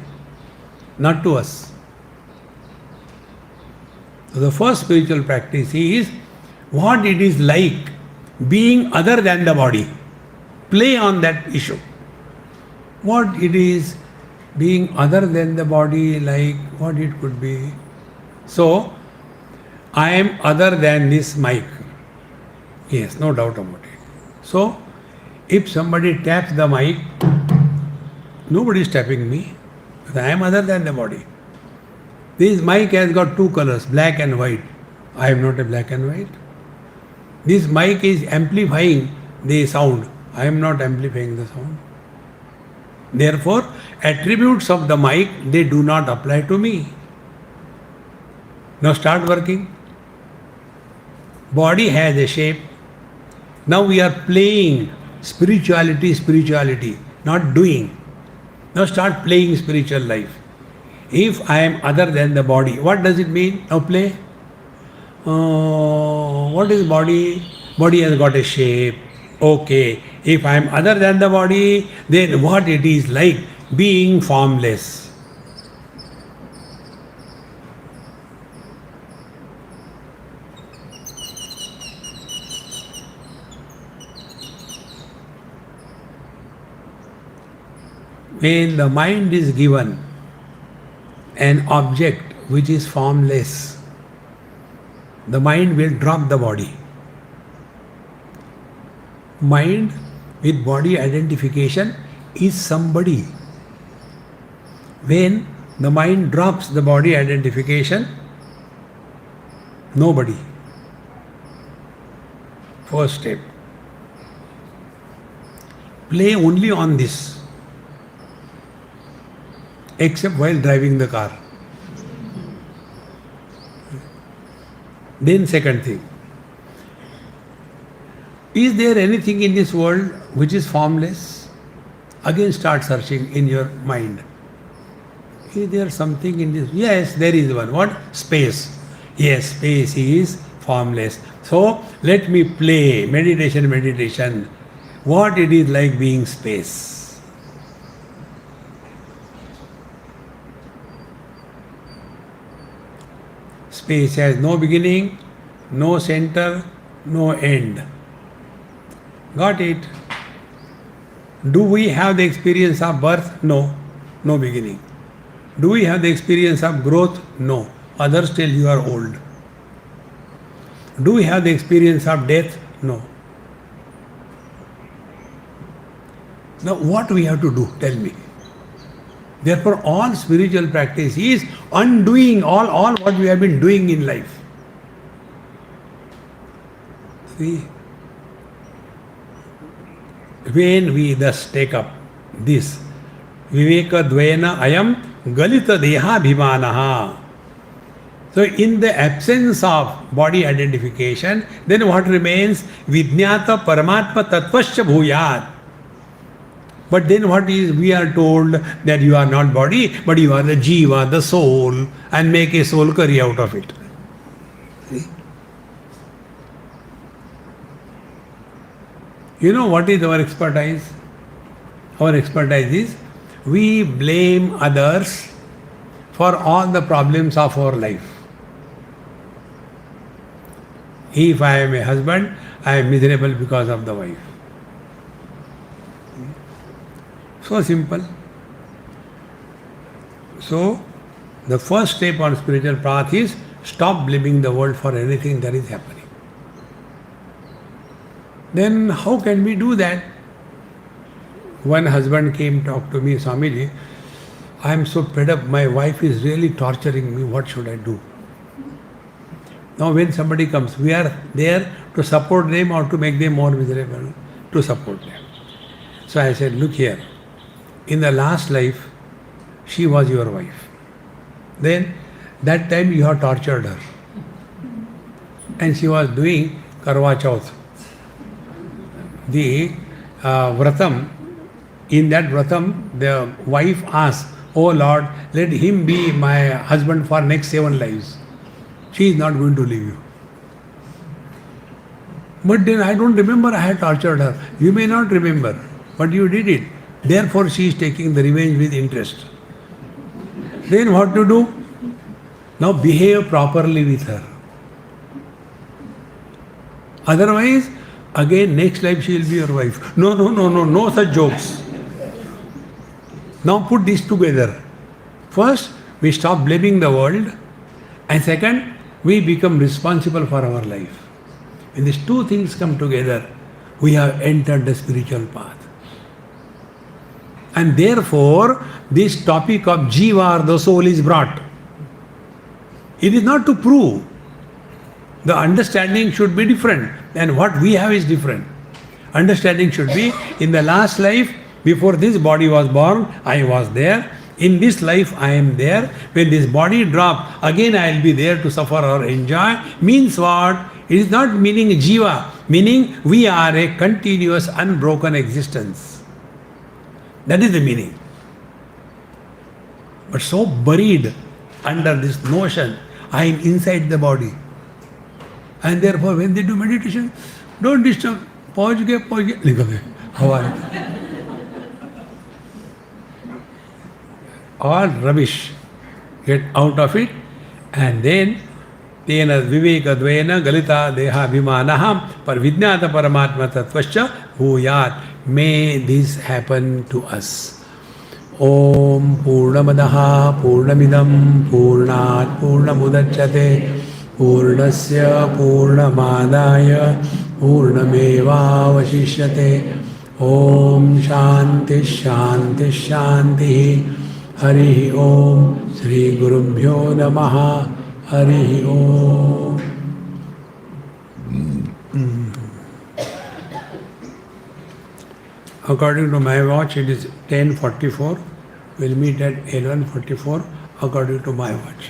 not to us. So the first spiritual practice is what it is like being other than the body. Play on that issue. What it is being other than the body, like what it could be. So, I am other than this mic. Yes, no doubt about it. So, if somebody taps the mic, nobody is tapping me. Because I am other than the body. This mic has got two colors, black and white. I am not a black and white. This mic is amplifying the sound. I am not amplifying the sound. Therefore, attributes of the mic, they do not apply to me. Now start working. Body has a shape. Now we are playing spirituality, not doing. Now start playing spiritual life. If I am other than the body, what does it mean? Now play. What is body? Body has got a shape. Okay. If I am other than the body, then what it is like being formless. When the mind is given an object which is formless, the mind will drop the body. Mind with body identification is somebody. When the mind drops the body identification, nobody. First step. Play only on this. Except while driving the car. Then second thing, is there anything in this world which is formless? Again start searching in your mind. Is there something in this? Yes, there is one. What? Space. Yes, space is formless. So let me play meditation. What it is like being space. Space has no beginning, no center, no end. Got it? Do we have the experience of birth? No, no beginning. Do we have the experience of growth? No. Others tell you are old. Do we have the experience of death? No. Now what we have to do? Tell me. Therefore all spiritual practice is undoing all what we have been doing in life. See? When we thus take up this Viveka Dvayana Ayam Galita Deha Bhimanaha. So in the absence of body identification, then what remains? Vidnyata Paramatma Tattvasya Bhuyat. But then what is, we are told that you are not body, but you are the jiva, the soul, and make a soul curry out of it. See? You know what is our expertise? Our expertise is we blame others for all the problems of our life. If I am a husband, I am miserable because of the wife. So simple. So, the first step on spiritual path is stop blaming the world for anything that is happening. Then how can we do that? One husband came talk to me, Swamiji, I am so fed up, my wife is really torturing me, what should I do? Now when somebody comes, we are there to support them or to make them more miserable? To support them. So I said, look here, in the last life, she was your wife. Then that time you have tortured her. And she was doing Karwa Chauth. The Vratam, in that Vratam, the wife asked, oh Lord, let him be my husband for next 7 lives. She is not going to leave you. But then I don't remember I had tortured her. You may not remember, but you did it. Therefore she is taking the revenge with interest. Then what to do? Now behave properly with her. Otherwise, again next life she will be your wife. No such jokes. Now put this together. First, we stop blaming the world, and second, we become responsible for our life. When these two things come together, we have entered the spiritual path. And therefore, this topic of jiva, or the soul, is brought. It is not to prove. The understanding should be different, and what we have is different. Understanding should be, in the last life, before this body was born, I was there. In this life, I am there. When this body drops, again I will be there to suffer or enjoy. Means what? It is not meaning jiva, meaning we are a continuous, unbroken existence. That is the meaning. But so buried under this notion, I am inside the body. And therefore, when they do meditation, don't disturb. Pause. How are you? All rubbish. Get out of it, and then Tena Viveka Dvayana Galita Deha Bhimanaham Parvidnyata Paramatma Tattvasya Bhuyat. May this happen to us. Om Purnamadaha Purnamidam Purnat Purnamudachyate Purnasya Purnamadaya Purnameva Vashishyate. Om Shanti Shanti Shanti. Hari Om. Sri Gurubhyo Namaha. Hari Om. According to my watch, it is 10:44. We'll meet at 11:44 according to my watch.